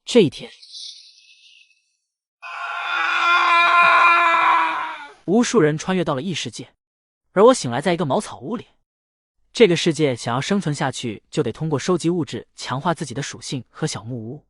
这一天，无数人穿越到了异世界，而我醒来在一个茅草屋里。这个世界想要生存下去，就得通过收集物质强化自己的属性和小木屋。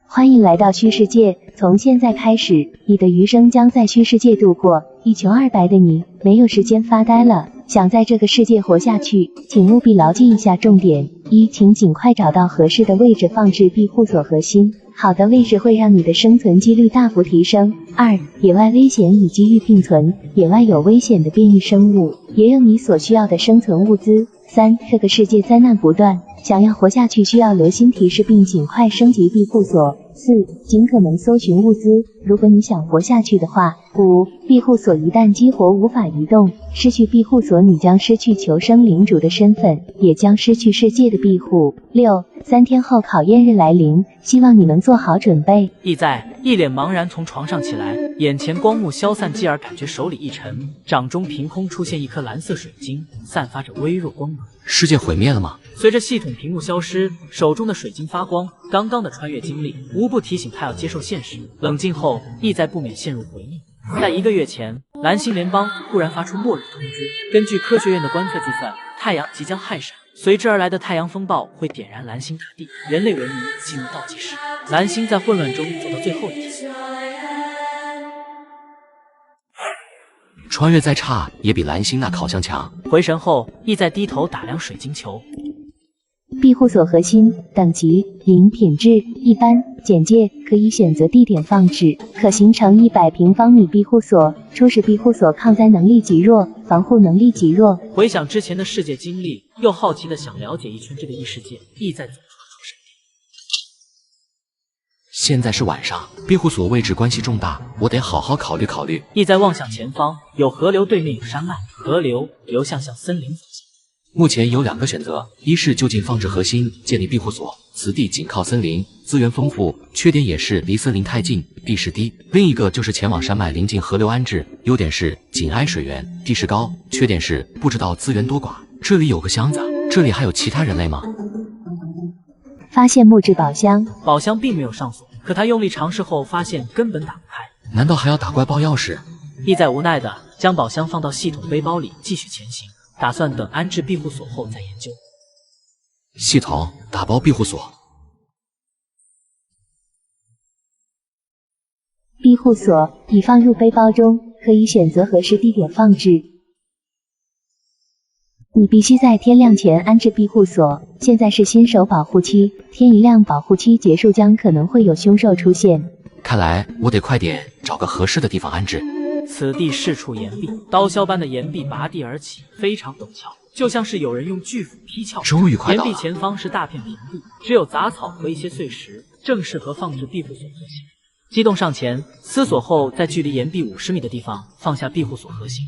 欢迎来到虚世界，从现在开始，你的余生将在虚世界度过。一穷二白的你，没有时间发呆了，想在这个世界活下去，请务必牢记以下重点：一，请尽快找到合适的位置放置庇护所核心。好的位置会让你的生存几率大幅提升。二，野外危险与机遇并存，野外有危险的变异生物，也有你所需要的生存物资。三，这个世界灾难不断，想要活下去需要留心提示并尽快升级庇护所。四，尽可能搜寻物资，如果你想活下去的话。五，庇护所一旦激活无法移动，失去庇护所你将失去求生领主的身份，也将失去世界的庇护。六，3天后考验日来临，希望你能做好准备。意在一脸茫然从床上起来，眼前光幕消散，继而感觉手里一沉，掌中凭空出现一颗蓝色水晶，散发着微弱光芒。世界毁灭了吗？随着系统屏幕消失，手中的水晶发光，刚刚的穿越经历无不提醒他要接受现实。冷静后，意在不免陷入回忆。在1个月前，蓝星联邦突然发出末日通知，根据科学院的观测计算，太阳即将氦闪，随之而来的太阳风暴会点燃蓝星大地，人类文明进入倒计时。蓝星在混乱中走到最后一天。穿越再差，也比蓝星那烤箱强。回神后，意在低头打量水晶球。庇护所核心等级0，品质一般。简介：可以选择地点放置，可形成100平方米庇护所。初始庇护所抗灾能力极弱，防护能力极弱。回想之前的世界经历，又好奇的想了解一圈这个异世界，意在走出了神殿。现在是晚上，庇护所位置关系重大，我得好好考虑考虑。意在望向前方，有河流，对面有山脉，河流流向森林走向。目前有2个选择，一是就近放置核心，建立庇护所，此地紧靠森林，资源丰富，缺点也是离森林太近，地势低；另一个就是前往山脉临近河流安置，优点是紧挨水源，地势高，缺点是不知道资源多寡。这里有个箱子，这里还有其他人类吗？发现木质宝箱，宝箱并没有上锁，可他用力尝试后发现根本打不开。难道还要打怪爆钥匙？意在无奈的将宝箱放到系统背包里，继续前行，打算等安置庇护所后再研究。系统打包庇护所。庇护所已放入背包中，可以选择合适地点放置。你必须在天亮前安置庇护所。现在是新手保护期，天一亮保护期结束将可能会有凶兽出现。看来我得快点找个合适的地方安置。此地四处岩壁，刀削般的岩壁拔地而起，非常陡峭，就像是有人用巨斧劈撬。终于快到了。岩壁前方是大片平地，只有杂草和一些碎石，正适合放置庇护所核心。机动上前，思索后，在距离岩壁50米的地方放下庇护所核心。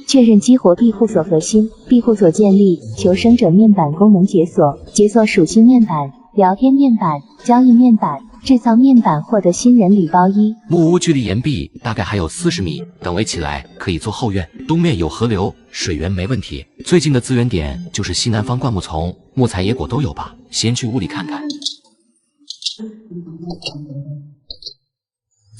确认激活庇护所核心，庇护所建立，求生者面板功能解锁，解锁属性面板、聊天面板、交易面板、制造面板，获得新人礼包1。木屋距离岩壁大概还有40米，等围起来可以做后院，东面有河流，水源没问题。最近的资源点就是西南方灌木丛，木材野果都有吧，先去屋里看看。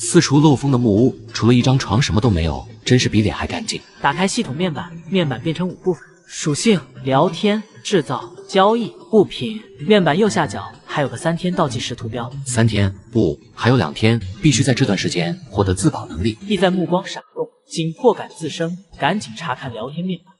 四处漏风的木屋，除了一张床什么都没有，真是比脸还干净。打开系统面板，面板变成5部分：属性、聊天、制造、交易、物品。面板右下角还有个3天倒计时图标。3天？不，还有2天，必须在这段时间获得自保能力。意在目光闪动，紧迫感自生，赶紧查看聊天面板。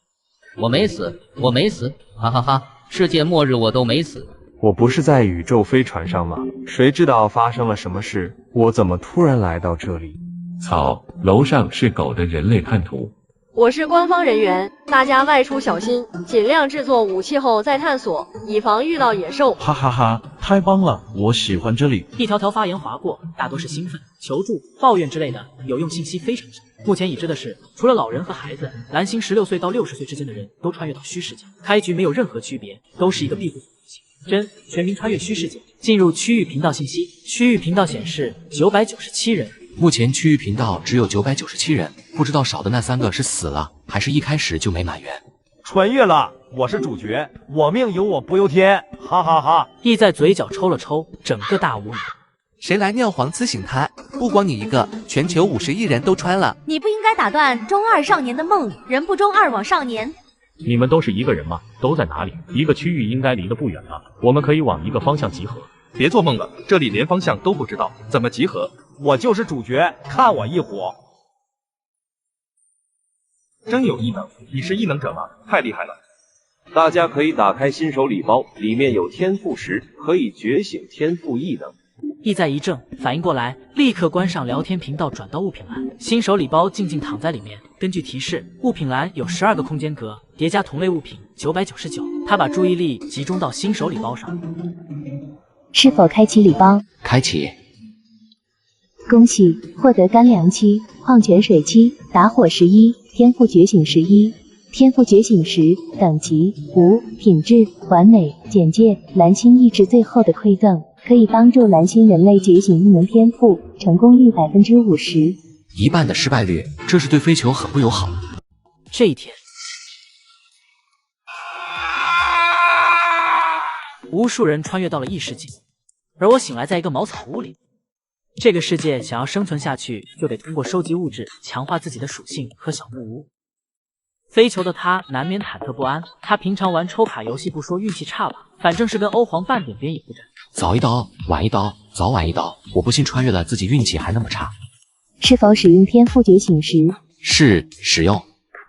我没死，我没死，哈哈哈！世界末日我都没死。我不是在宇宙飞船上吗？谁知道发生了什么事？我怎么突然来到这里？操，楼上是狗的人类叛徒。我是官方人员，大家外出小心，尽量制作武器后再探索，以防遇到野兽。哈哈哈，太棒了，我喜欢这里。一条条发言划过，大多是兴奋、求助、抱怨之类的，有用信息非常少。目前已知的是，除了老人和孩子，蓝星16岁到60岁之间的人都穿越到虚世界，开局没有任何区别，都是一个庇护所。真全民穿越虚世界，进入区域频道信息，区域频道显示997人。目前区域频道只有997人，不知道少的那3个是死了，还是一开始就没满员。穿越了，我是主角，我命由我不由天，哈哈哈！意在嘴角抽了抽，整个大无语。谁来尿黄雌形态？不光你一个，全球50亿人都穿了。你不应该打断中二少年的梦，人不中二枉少年。你们都是一个人吗？都在哪里？一个区域应该离得不远了，我们可以往一个方向集合。别做梦了，这里连方向都不知道，怎么集合？我就是主角，看我一火！真有异能，你是异能者吗？太厉害了！大家可以打开新手礼包，里面有天赋石，可以觉醒天赋异能。意在一怔，反应过来，立刻关上聊天频道，转到物品栏。新手礼包静静躺在里面。根据提示，物品栏有12个空间格，叠加同类物品999。他把注意力集中到新手礼包上。是否开启礼包？开启。恭喜获得干粮7、矿泉水7、打火11、天赋觉醒11。天赋觉醒石等级5，品质完美。简介：蓝星意志最后的馈赠，可以帮助蓝星人类觉醒异能天赋，成功率50%。1半的失败率，这是对飞球很不友好。这一天，无数人穿越到了异世界，而我醒来在一个茅草屋里。这个世界想要生存下去，就得通过收集物质强化自己的属性和小木屋。飞球的他难免忐忑不安，他平常玩抽卡游戏不说运气差吧，反正是跟欧皇半点边也不沾。早一刀，晚一刀，早晚一刀，我不信穿越了自己运气还那么差。是否使用天赋觉醒石？是使用。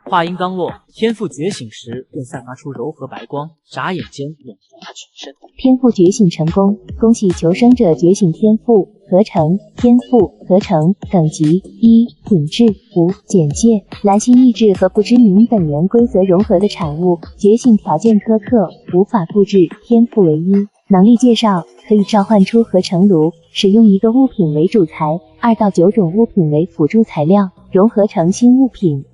话音刚落，天赋觉醒石便散发出柔和白光，眨眼间笼罩他全身。天赋觉醒成功，恭喜求生者觉醒天赋合成。天赋合成等级1，品质5。简介：蓝星意志和不知名本源规则融合的产物，觉醒条件苛刻，无法复制。天赋为1。能力介绍：可以召唤出合成炉，使用一个物品为主材，2到9种物品为辅助材料，融合成新物品。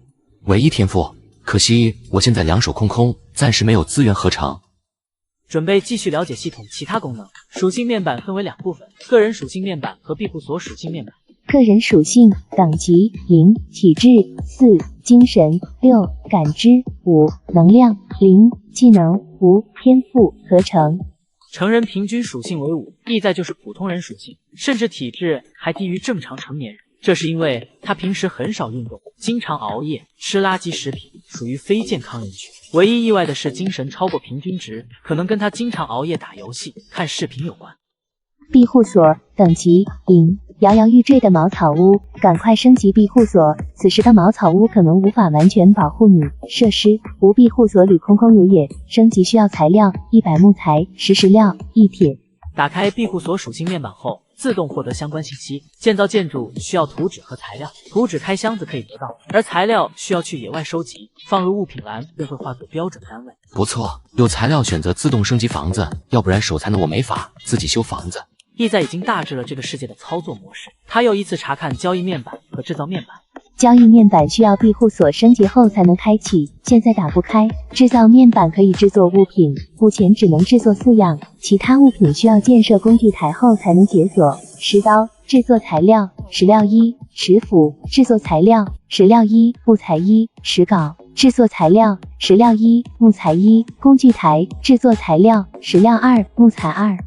唯一天赋，可惜我现在两手空空，暂时没有资源合成。准备继续了解系统其他功能。属性面板分为2部分，个人属性面板和庇护所属性面板。个人属性等级0，体质4，精神6，感知5，能量0，技能5，天赋合成。成人平均属性为5，意在就是普通人属性，甚至体质还低于正常成年人。这是因为他平时很少运动，经常熬夜，吃垃圾食品，属于非健康人群。唯一意外的是精神超过平均值，可能跟他经常熬夜打游戏、看视频有关。庇护所等级0，摇摇欲坠的茅草屋，赶快升级庇护所。此时的茅草屋可能无法完全保护你。设施：无庇护所里空空如也，升级需要材料100木材、10石料、1铁。打开庇护所属性面板后，自动获得相关信息。建造建筑需要图纸和材料，图纸开箱子可以得到，而材料需要去野外收集，放入物品栏便会画作标准单位。不错，有材料选择自动升级房子，要不然手残的我没法自己修房子。意在已经大致了这个世界的操作模式，他又一次查看交易面板和制造面板。交易面板需要庇护所升级后才能开启，现在打不开。制造面板可以制作物品，目前只能制作4样，其他物品需要建设工具台后才能解锁。石刀，制作材料石料1，石斧，制作材料石料1，木材1，石镐，制作材料石料1，木材1，工具台，制作材料石料2，木材2。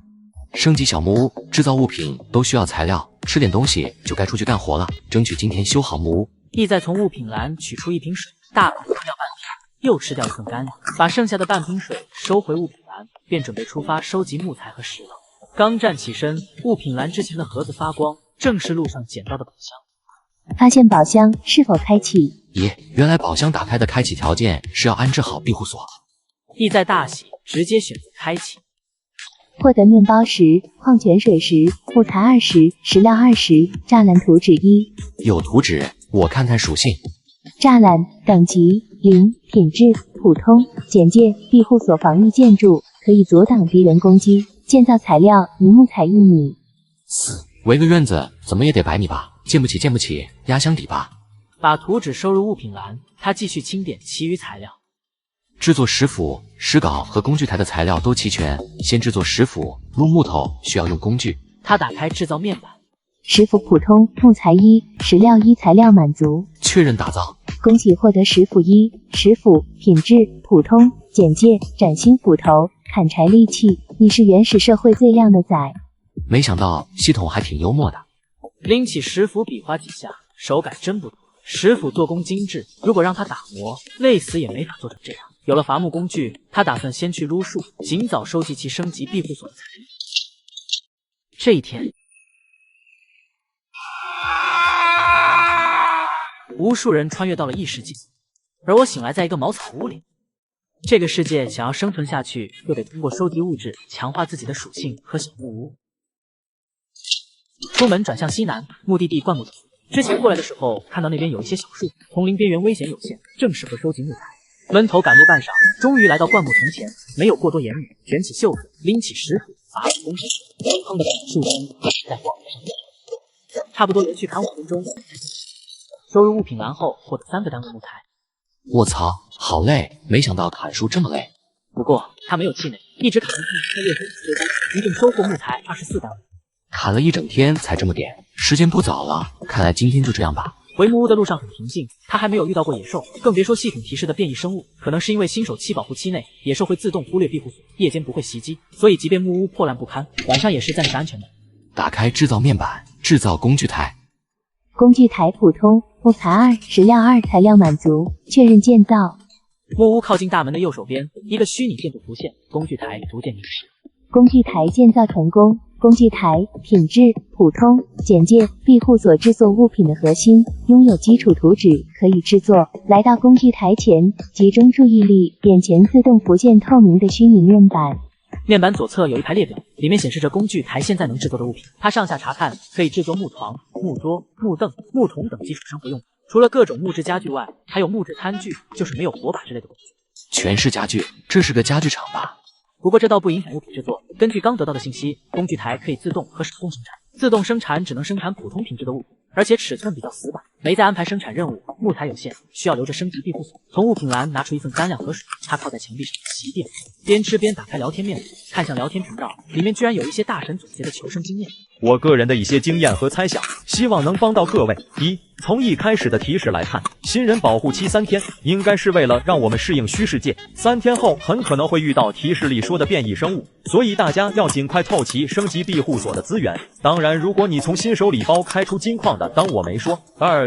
升级小木屋，制造物品都需要材料，吃点东西就该出去干活了，争取今天修好木屋。意在从物品栏取出一瓶水，大把喝掉半瓶，又吃掉一份干粮，把剩下的半瓶水收回物品栏，便准备出发收集木材和石头。刚站起身，物品栏之前的盒子发光，正是路上捡到的宝箱。发现宝箱是否开启？咦，原来宝箱打开的开启条件是要安置好庇护所。意在大喜，直接选择开启。获得面包石、矿泉水石、木材20、石料20、栅栏图纸1。有图纸，我看看属性。栅栏等级0，品质普通。简介：庇护所防御建筑，可以阻挡敌人攻击。建造材料1木材1米。围个院子怎么也得100米吧？建不起建不起，压箱底吧。把图纸收入物品栏，他继续清点其余材料。制作石斧、石镐和工具台的材料都齐全，先制作石斧。录木头需要用工具。他打开制造面板。石斧普通，木材1，石料1，材料满足。确认打造。恭喜获得石斧1，石斧品质普通。简介：崭新斧头，砍柴利器，你是原始社会最靓的仔。没想到系统还挺幽默的。拎起石斧比划几下，手感真不错。石斧做工精致，如果让他打磨，累死也没法做成这样。有了伐木工具，他打算先去撸树，尽早收集其升级庇护所的财力。这一天，无数人穿越到了异世界，而我醒来在一个茅草屋里。这个世界想要生存下去，就得通过收集物质强化自己的属性和小木屋。出门转向西南，目的地灌木丛。之前过来的时候看到那边有一些小树，丛林边缘危险有限，正适合收集木材。闷头赶路半晌，终于来到灌木丛前，没有过多言语，卷起袖子，拎起石斧，伐木工具，砰的树枝在火上。差不多连续砍5分钟，收入物品栏后获得3个单位木材。卧槽，好累！没想到砍树这么累。不过他没有气馁，一直砍到快月黑，一共收获木材24单位。砍了一整天才这么点，时间不早了，看来今天就这样吧。回木屋的路上很平静，他还没有遇到过野兽，更别说系统提示的变异生物。可能是因为新手期保护期内，野兽会自动忽略庇护所，夜间不会袭击，所以即便木屋破烂不堪，晚上也是暂时安全的。打开制造面板，制造工具台。工具台普通，木材2，石料2，材料满足，确认建造。木屋靠近大门的右手边，一个虚拟建筑浮现，工具台逐渐明示。工具台建造成功。工具台品质普通。简介：庇护所制作物品的核心，拥有基础图纸可以制作。来到工具台前，集中注意力，眼前自动浮现透明的虚拟面板。面板左侧有一排列表，里面显示着工具台现在能制作的物品。他上下查看，可以制作木床、木桌、木凳、木桶等基础生活用品。除了各种木质家具外，还有木质餐具，就是没有火把之类的工具。全是家具，这是个家具厂吧？不过这倒不影响物品制作。根据刚得到的信息，工具台可以自动和手动生产。自动生产只能生产普通品质的物品，而且尺寸比较死板，没再安排生产任务。木材有限，需要留着升级庇护所。从物品栏拿出一份干粮和水，他靠在墙壁上洗点，边吃边打开聊天面，看向聊天频道，里面居然有一些大神总结的求生经验。我个人的一些经验和猜想，希望能帮到各位。从一开始的提示来看，新人保护期3天，应该是为了让我们适应虚世界。3天后很可能会遇到提示里说的变异生物，所以大家要尽快凑齐升级庇护所的资源。当然，如果你从新手礼包开出金矿的，当我没说。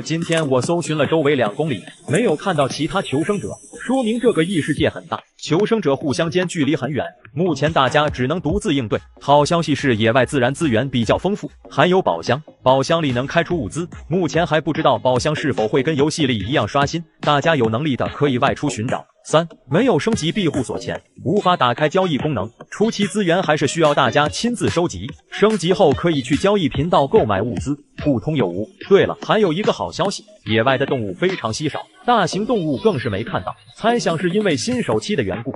今天我搜寻了周围2公里，没有看到其他求生者，说明这个异世界很大，求生者互相间距离很远。目前大家只能独自应对。好消息是野外自然资源比较丰富，还有宝箱，宝箱里能开出物资。目前还不知道宝箱是否会跟游戏里一样刷新，大家有能力的可以外出寻找。没有升级庇护所前，无法打开交易功能，初期资源还是需要大家亲自收集，升级后可以去交易频道购买物资，互通有无。对了，还有一个好消息，野外的动物非常稀少，大型动物更是没看到，猜想是因为新手期的缘故。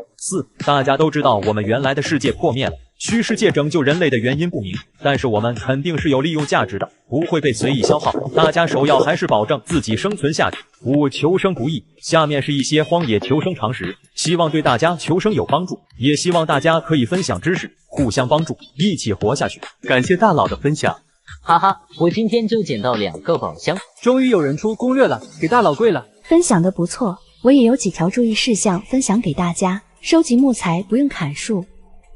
大家都知道我们原来的世界破灭了，虚世界拯救人类的原因不明，但是我们肯定是有利用价值的，不会被随意消耗。大家首要还是保证自己生存下去。求生不易，下面是一些荒野求生常识，希望对大家求生有帮助，也希望大家可以分享知识，互相帮助，一起活下去。感谢大佬的分享。哈哈，我今天就捡到2个宝箱，终于有人出攻略了，给大佬跪了。分享的不错，我也有几条注意事项分享给大家。收集木材不用砍树，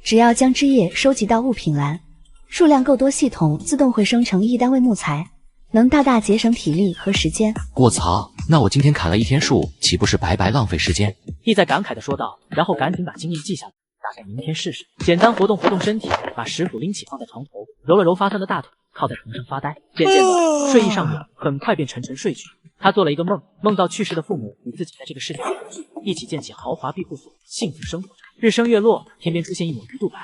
只要将枝叶收集到物品栏，数量够多，系统自动会生成1单位木材，能大大节省体力和时间。卧槽，那我今天砍了1天树，岂不是白白浪费时间？意在感慨地说道，然后赶紧把经验记下来，大概明天试试。简单活动活动身体，把石斧拎起放在床头，揉了揉发酸的大腿，靠在床上发呆。渐渐的，睡意上涌，很快便沉沉睡去。他做了一个梦，梦到去世的父母与自己在这个世界团聚，一起建起豪华庇护所，幸福生活着。日升月落，天边出现一抹鱼肚白。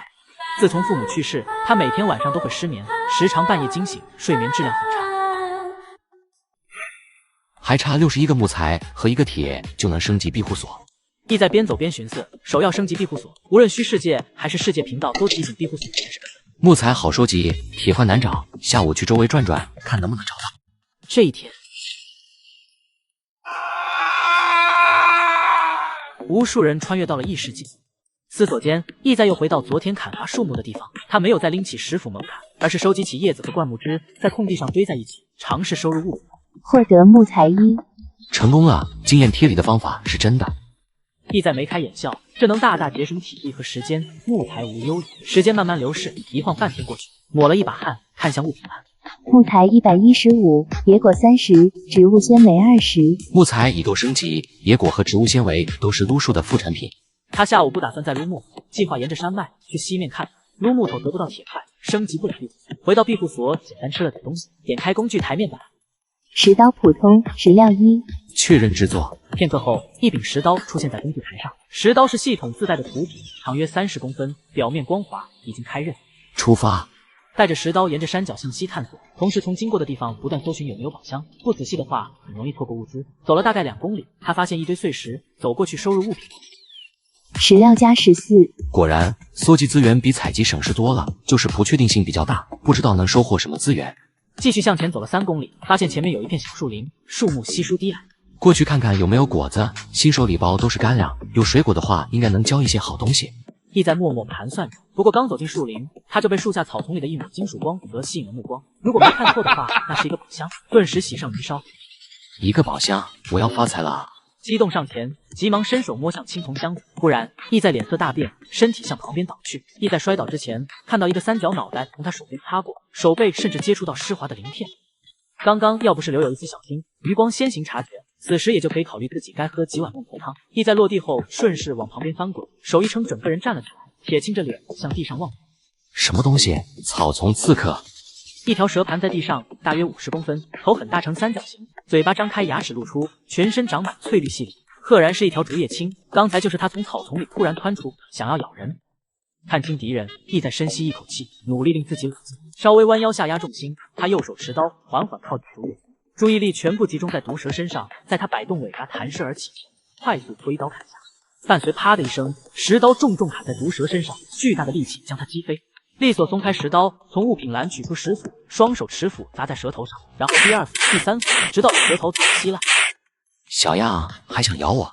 自从父母去世，他每天晚上都会失眠，时常半夜惊醒，睡眠质量很差。还差61个木材和1个铁就能升级庇护所。意在边走边寻思，首要升级庇护所，无论虚世界还是世界频道都提醒庇护所才是根本。木材好收集，铁块难找，下午去周围转转，看能不能找到。这一天，无数人穿越到了异世界。思索间，意在又回到昨天砍伐树木的地方。他没有再拎起石斧猛砍，而是收集起叶子和灌木枝，在空地上堆在一起，尝试收入物品。获得木材1，成功了！经验贴里的方法是真的。意在眉开眼笑，这能大大节省体力和时间。木材无忧矣。时间慢慢流逝，一晃半天过去，抹了一把汗，看向物品栏。木材115，野果30，植物纤维20。木材已够升级，野果和植物纤维都是撸树的副产品。他下午不打算再撸木头，计划沿着山脉去西面看。撸木头得不到铁块，升级不了庇护所。回到庇护所，简单吃了点东西，点开工具台面板。石刀普通，石料1。确认制作。片刻后，一柄石刀出现在工具台上。石刀是系统自带的土柄，长约30公分，表面光滑，已经开刃。出发。带着石刀沿着山脚向西探索，同时从经过的地方不断搜寻有没有宝箱。不仔细的话，很容易错过物资。走了大概2公里，他发现一堆碎石，走过去收入物品。石料加14。果然，搜集资源比采集省事多了，就是不确定性比较大，不知道能收获什么资源。继续向前走了3公里，发现前面有一片小树林，树木稀疏低矮。过去看看有没有果子，新手礼包都是干粮，有水果的话应该能交一些好东西。意在默默盘算着，不过刚走进树林，他就被树下草丛里的一抹金属光则吸引了目光。如果没看错的话，那是一个宝箱，顿时喜上眉梢。一个宝箱，我要发财了！激动上前，急忙伸手摸向青铜箱子，忽然意在脸色大变，身体向旁边倒去。意在摔倒之前，看到一个三角脑袋从他手背擦过，手背甚至接触到湿滑的鳞片。刚刚要不是留有一丝小心，余光先行察觉，此时也就可以考虑自己该喝几碗孟婆汤。意在落地后顺势往旁边翻滚，手一撑，整个人站了起来，铁青着脸向地上望去。什么东西？草丛刺客！一条蛇盘在地上，大约50公分，头很大，呈三角形，嘴巴张开，牙齿露出，全身长满翠绿细鳞，赫然是一条竹叶青。刚才就是他从草丛里突然窜出，想要咬人。看清敌人，意在深吸一口气，努力令自己冷静，稍微弯腰下压重心。他右手持刀，缓缓靠近竹叶，注意力全部集中在毒蛇身上，在他摆动尾巴弹射而起，快速挥刀砍下，伴随啪的一声，石刀重重砍在毒蛇身上，巨大的力气将它击飞。利索松开石刀，从物品栏取出石斧，双手持斧砸在蛇头上，然后第2斧、第3斧，直到蛇头稀烂。小样，还想咬我？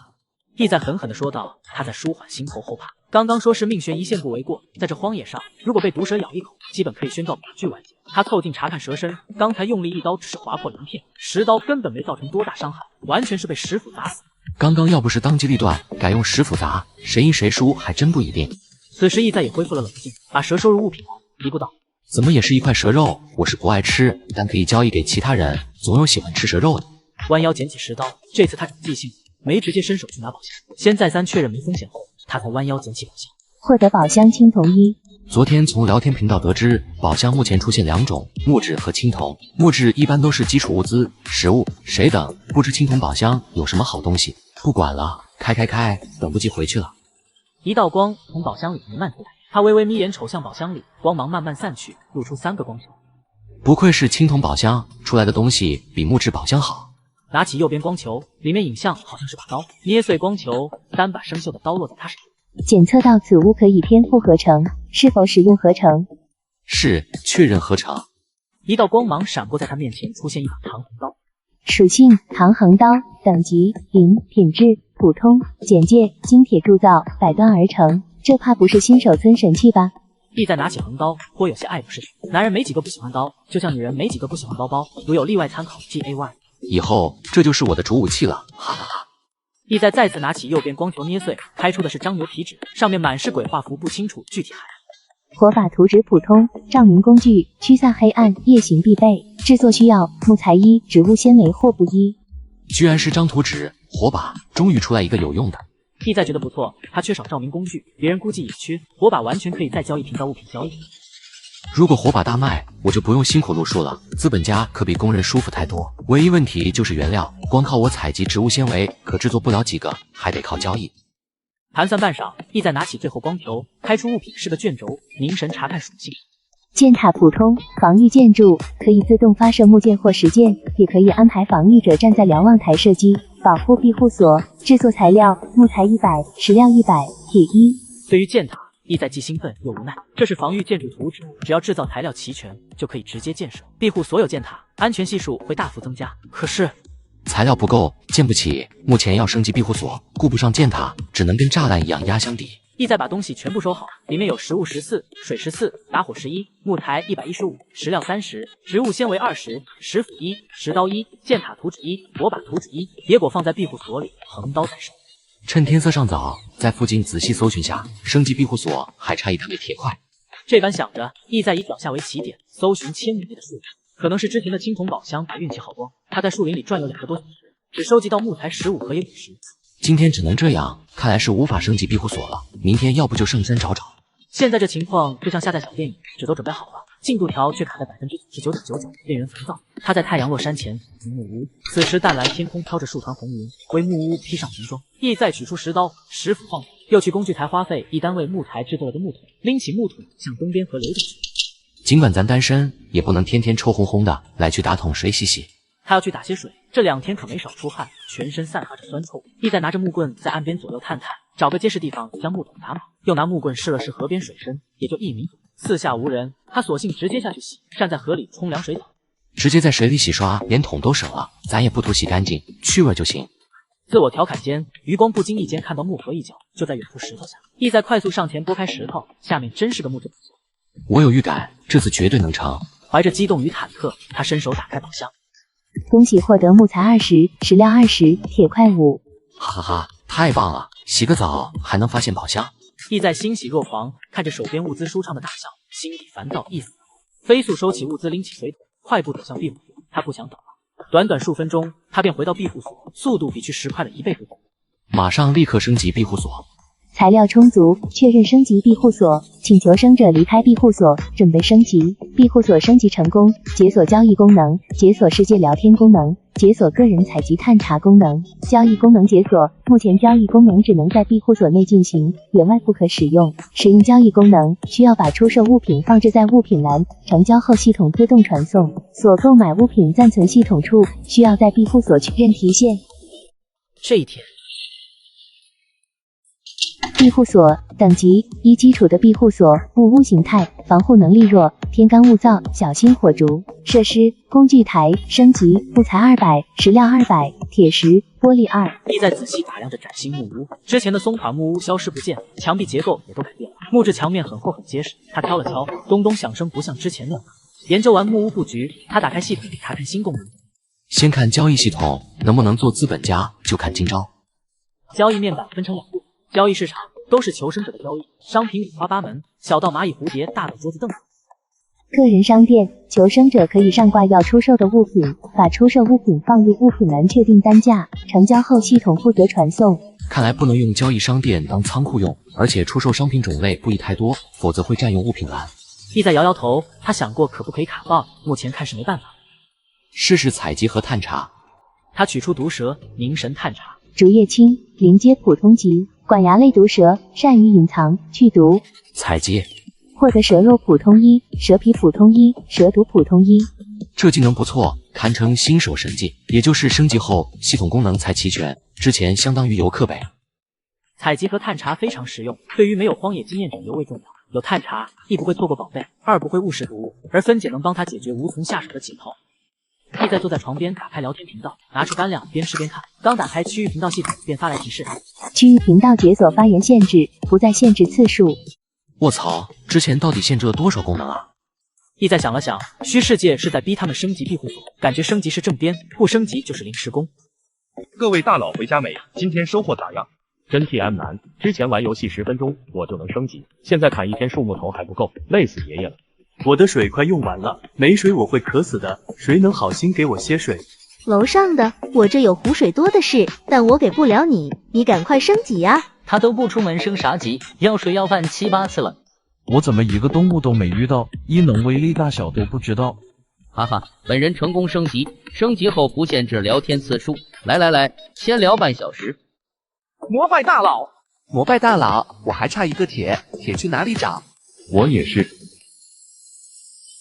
意在狠狠地说道。他在舒缓心头后怕。刚刚说是命悬一线不为过，在这荒野上，如果被毒蛇咬一口，基本可以宣告短剧完结。他凑近查看蛇身，刚才用力一刀只是划破鳞片，石刀根本没造成多大伤害，完全是被石斧砸死。刚刚要不是当机立断，改用石斧砸，谁赢谁输还真不一定。此时意在也恢复了冷静，把蛇收入物品后，嘀咕道：怎么也是一块蛇肉，我是不爱吃，但可以交易给其他人，总有喜欢吃蛇肉的。弯腰捡起石刀，这次他长记性，没直接伸手去拿宝箱，先再三确认没风险后，他才弯腰捡起宝箱。获得宝箱青铜1。昨天从聊天频道得知，宝箱目前出现2种，木质和青铜。木质一般都是基础物资、食物、水等，不知青铜宝箱有什么好东西。不管了，开，等不及回去了。一道光从宝箱里弥漫出来，他微微眯眼瞅向宝箱里，光芒慢慢散去，露出3个光球。不愧是青铜宝箱，出来的东西比木质宝箱好。拿起右边光球，里面影像好像是把刀，捏碎光球，3把生锈的刀落在他手上。检测到此物可以天赋合成，是否使用合成？是，确认合成。一道光芒闪过，在他面前出现一把长横刀。属性：长横刀，等级：零，品质：普通，简介：精铁铸造，百端而成。这怕不是新手村神器吧？意在拿起横刀，颇有些爱不释手。男人没几个不喜欢刀，就像女人没几个不喜欢包包，如有例外参考 GAY。以后这就是我的主武器了，哈哈哈。意在再次拿起右边光球捏碎，开出的是张牛皮纸，上面满是鬼画符，不清楚具体含义。火把图纸普通，照明工具，驱散黑暗，夜行必备。制作需要木材1，植物纤维或布1。居然是张图纸，火把，终于出来一个有用的。意在觉得不错，他缺少照明工具，别人估计也缺，火把完全可以再交易频道物品交易。如果火把大卖，我就不用辛苦路数了，资本家可比工人舒服太多。唯一问题就是原料，光靠我采集植物纤维可制作不了几个，还得靠交易。盘算半晌，意在拿起最后光球，开出物品是个卷轴，凝神查看属性。箭塔普通，防御建筑，可以自动发射木箭或石箭，也可以安排防御者站在瞭望台射击，保护庇护所。制作材料：木材100，石料100，铁1。对于箭塔，意在既兴奋又无奈。这是防御建筑图纸，只要制造材料齐全，就可以直接建设庇护所有箭塔，安全系数会大幅增加。可是材料不够，建不起。目前要升级庇护所，顾不上箭塔，只能跟栅栏一样压箱底。意在把东西全部收好，里面有食物14，水14，打火11，木材115，石料30，植物纤维20，石斧1，石刀1，箭塔图纸1，火把图纸1，野果放在庇护所里，横刀在手。趁天色尚早，在附近仔细搜寻下，升级庇护所还差一单位铁块。这般想着，意在以脚下为起点，搜寻1000米内的树林。可能是之前的青铜宝箱把运气好光，他在树林里转悠2个多小时，只收集到木材15盒也50。今天只能这样，看来是无法升级庇护所了。明天要不就上山找找。现在这情况就像下载小电影，纸都准备好了，进度条却卡在99.99%，令人烦躁。他在太阳落山前进木屋，此时淡蓝天空飘着数团红云，为木屋披上红妆。意再取出石刀，石斧晃动，又去工具台花费1单位木材制作了个木桶，拎起木桶向东边河流进去。尽管咱单身，也不能天天臭烘烘的来去打桶水洗洗。他要去打些水，这2天可没少出汗，全身散发着酸臭。意在拿着木棍在岸边左右探探，找个结实地方将木桶打满，又拿木棍试了试河边水深，也就1米左右。四下无人，他索性直接下去洗，站在河里冲凉水澡，直接在水里洗刷，连桶都省了，咱也不图洗干净，趣味就行。自我调侃间，余光不经意间看到木头一角就在远处石头下，意在快速上前拨开石头，下面真是个木质宝箱。我有预感，这次绝对能成。怀着激动与忐忑，他伸手打开宝箱。恭喜获得木材20、石料20、铁块5。哈哈哈，太棒了！洗个澡还能发现宝箱。意在欣喜若狂，看着手边物资舒畅的大小，心底烦躁意死。飞速收起物资，拎起水桶，快步走向庇护所。他不想等了，短短数分钟，他便回到庇护所，速度比去10块的1倍不等。马上立刻升级庇护所。材料充足，确认升级庇护所，请求生者离开庇护所，准备升级。庇护所升级成功，解锁交易功能，解锁世界聊天功能，解锁个人采集探查功能。交易功能解锁，目前交易功能只能在庇护所内进行，野外不可使用。使用交易功能，需要把出售物品放置在物品栏，成交后系统自动传送。所购买物品暂存系统处，需要在庇护所确认提现。这一天。庇护所等级1，基础的庇护所，木屋形态，防护能力弱，天干物燥，小心火烛。设施工具台升级，木材200，石料200，铁石玻璃2。意在仔细打量着崭新木屋，之前的松垮木屋消失不见，墙壁结构也都改变了，木质墙面很厚很结实。他敲了敲，咚咚响声不像之前那样。研究完木屋布局，他打开系统查看新功能。先看交易系统能不能做资本家，就看今朝。交易面板分成2部分，交易市场都是求生者的交易，商品五花八门，小到蚂蚁蝴蝶，大到桌子凳子。个人商店，求生者可以上挂要出售的物品，把出售物品放入物品栏，确定单价，成交后系统负责传送。看来不能用交易商店当仓库用，而且出售商品种类不宜太多，否则会占用物品栏。意在摇摇头，他想过可不可以卡棒，目前看是没办法。试试采集和探查。他取出毒蛇，凝神探查。竹叶青，临阶普通级，管牙类毒蛇，善于隐藏去毒。采集。获得蛇肉普通1，蛇皮普通1，蛇毒普通1。这技能不错，堪称新手神技，也就是升级后系统功能才齐全，之前相当于游客呗。采集和探查非常实用，对于没有荒野经验者尤为重要。有探查，一不会错过宝贝，二不会误食毒物，而分解能帮他解决无从下手的解套。意在坐在床边，打开聊天频道，拿出干粮，边吃边看。刚打开区域频道系统，便发来提示：区域频道解锁发言限制，不再限制次数。卧槽，之前到底限制了多少功能啊？意在想了想，虚世界是在逼他们升级庇护所，感觉升级是正编，不升级就是临时工。各位大佬回家没？今天收获咋样？真 TM 难，之前玩游戏10分钟我就能升级，现在砍1天树木头还不够，累死爷爷了。我的水快用完了，没水我会渴死的，谁能好心给我些水？楼上的，我这有湖水多的是，但我给不了你，你赶快升级啊！他都不出门升啥级，要水要饭7、8次了。我怎么一个动物都没遇到，异能威力大小都不知道。哈哈，本人成功升级，升级后不限制聊天次数。来，先聊半小时。膜拜大佬，膜拜大佬，我还差1个铁去哪里找？我也是。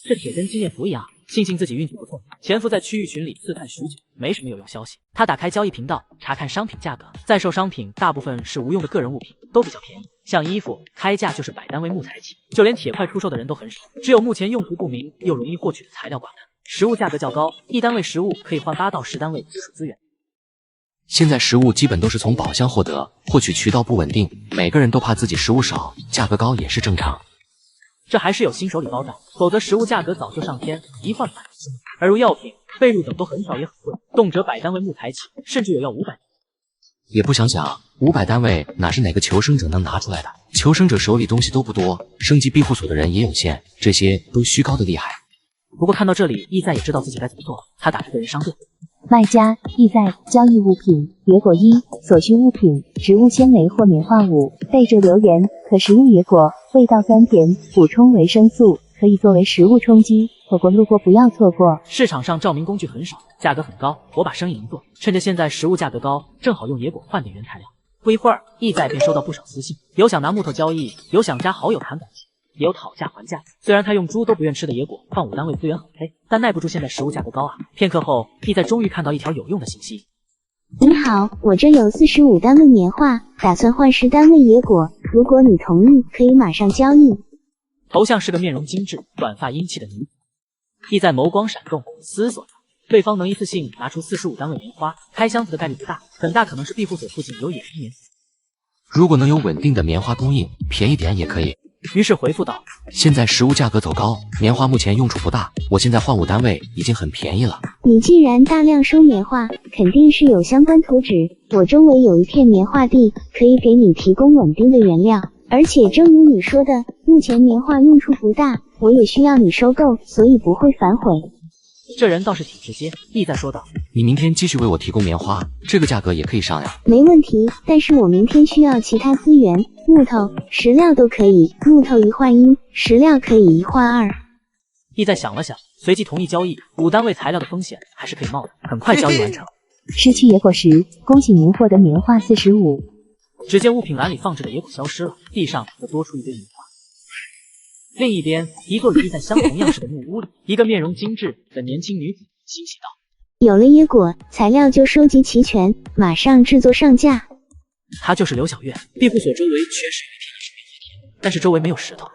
这铁跟纪念符一样，庆幸自己运气不错。潜伏在区域群里刺探许久，没什么有用消息。他打开交易频道，查看商品价格。在售商品大部分是无用的个人物品，都比较便宜，像衣服开价就是100单位木材起，就连铁块出售的人都很少。只有目前用途不明又容易获取的材料挂单。食物价格较高，1单位食物可以换8到10单位基础资源。现在食物基本都是从宝箱获得，获取渠道不稳定，每个人都怕自己食物少，价格高也是正常。这还是有新手礼包的，否则食物价格早就上天，一换百新。而如药品、被褥等都很少也很贵，动辄100单位木材起，甚至有要500。也不想想500单位哪是哪个求生者能拿出来的？求生者手里东西都不多，升级庇护所的人也有限，这些都虚高的厉害。不过看到这里，意在也知道自己该怎么做了。他打开个人商店，卖家意在交易物品：野果1，所需物品：植物纤维或棉花5。备注留言：可食用野果，味道酸甜，补充维生素，可以作为食物充饥。火锅路过不要错过。市场上照明工具很少，价格很高，火把生意能做。趁着现在食物价格高，正好用野果换点原材料。不一会儿，意在便收到不少私信，有想拿木头交易，有想加好友谈感情，也有讨价还价。虽然他用猪都不愿吃的野果换5单位资源很配，但耐不住现在食物价格高啊。片刻后，意在终于看到一条有用的信息。你好，我这有45单位棉花，打算换10单位野果，如果你同意，可以马上交易。头像是个面容精致、短发英气的女子。意在眸光闪动，思索着，对方能一次性拿出45单位棉花，开箱子的概率不大，很大可能是庇护所附近有野人棉。如果能有稳定的棉花供应，便宜点也可以。于是回复道：现在食物价格走高，棉花目前用处不大，我现在换5单位已经很便宜了。你既然大量收棉花，肯定是有相关图纸，我周围有一片棉花地，可以给你提供稳定的原料。而且正如你说的，目前棉花用处不大，我也需要你收购，所以不会反悔。这人倒是挺直接，意在说道：你明天继续为我提供棉花，这个价格也可以商量。没问题，但是我明天需要其他资源，木头、石料都可以，木头1换1，石料可以1换2。意在想了想，随即同意交易，5单位材料的风险还是可以冒的。很快交易完成。失去野果时，恭喜您获得棉花45。只见物品栏里放着的野果消失了，地上则多出一堆棉花。另一边，一座与意在相同样式的木屋里，一个面容精致的年轻女子欣喜道：有了野果，材料就收集齐全，马上制作上架。她就是刘小月。庇护所周围确实有一片是棉花田，但是周围没有石头。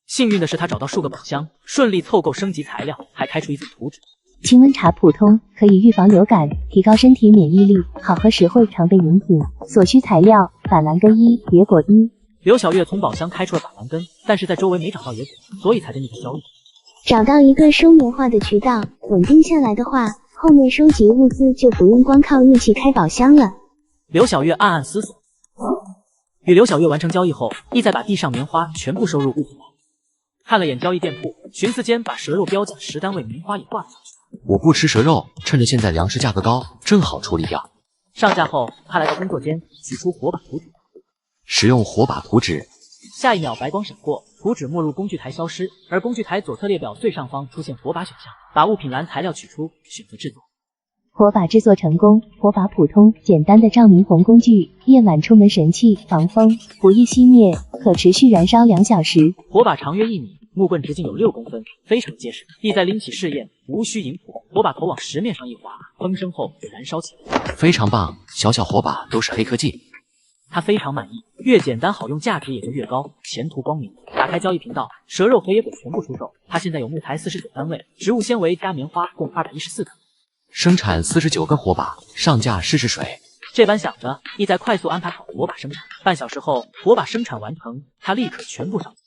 幸运的是，她找到数个宝箱，顺利凑够升级材料，还开出一组图纸。清温茶普通，可以预防流感，提高身体免疫力，好喝实惠常备饮品。所需材料：板蓝根1，野果1。刘小月从宝箱开出了板蓝根，但是在周围没找到野果，所以才跟你交易。找到一个收棉花的渠道，稳定下来的话，后面收集物资就不用光靠运气开宝箱了。刘小月暗暗思索。与刘小月完成交易后，意在把地上棉花全部收入物品栏，看了眼交易店铺，寻思间把蛇肉标价10单位棉花也挂了上去。我不吃蛇肉，趁着现在粮食价格高，正好处理掉。上架后，他来到工作间，取出火把图纸，使用火把图纸。下一秒白光闪过，图纸没入工具台消失，而工具台左侧列表最上方出现火把选项，把物品栏材料取出，选择制作。火把制作成功。火把普通，简单的照明红工具，夜晚出门神器，防风，不易熄灭，可持续燃烧2小时。火把长约1米，木棍直径有6公分，非常结实。意在拎起试验，无需引火，火把头往石面上一划，风声后就燃烧起来。非常棒，小小火把都是黑科技。他非常满意，越简单好用，价值也就越高，前途光明。打开交易频道，蛇肉和野果全部出售。他现在有木材49单位，植物纤维加棉花共214个，生产49个火把，上架试试水。这般想着，意在快速安排好火把生产。半小时后，火把生产完成，他立刻全部上架。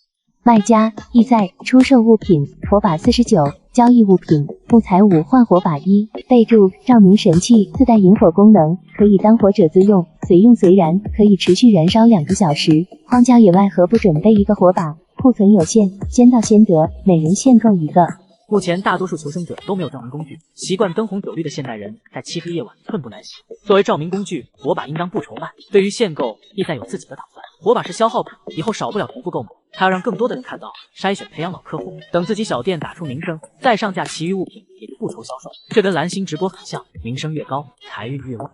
卖家意在出售物品：火把49，交易物品：木材5换火把1。备注：照明神器，自带引火功能，可以当火者自用，随用随燃，可以持续燃烧2个小时。荒郊野外何不准备一个火把？库存有限，先到先得，每人限购1个。目前大多数求生者都没有照明工具，习惯灯红酒绿的现代人在漆黑夜晚寸步难行。作为照明工具，火把应当不愁卖。对于限购，意在有自己的打算。火把是消耗品，以后少不了重复购买。他要让更多的人看到，筛选培养老客户，等自己小店打出名声，再上架其余物品也就不愁销售。这跟蓝星直播很像，名声越高，财运越旺。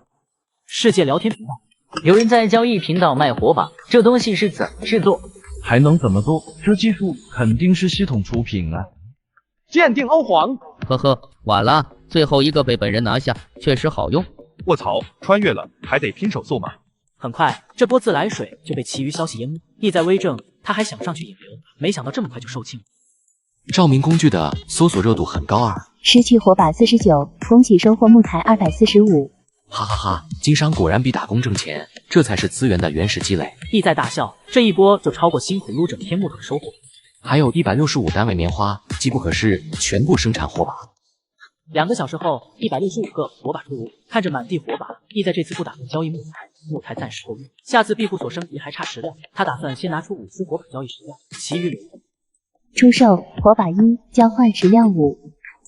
世界聊天频道，有人在交易频道卖火把，这东西是怎么制作？还能怎么做？这技术肯定是系统出品啊！鉴定欧皇，呵呵，晚了，最后一个被本人拿下，确实好用。卧槽，穿越了还得拼手速吗？很快，这波自来水就被其余消息淹没。意在微怔，他还想上去引流，没想到这么快就售罄。照明工具的搜索热度很高啊！失去火把49，恭喜收获木材245。哈哈哈，经商果然比打工挣钱，这才是资源的原始积累。意在大笑，这一波就超过辛苦撸整天木头的收获。还有165单位棉花，机不可失，全部生产火把。2个小时后，165个火把出炉。看着满地火把，意在这次不打算交易木材，木材暂时够用，下次庇护所升级还差石料，他打算先拿出5丝火把交易石料，其余留着。出售火把1，交换石料5。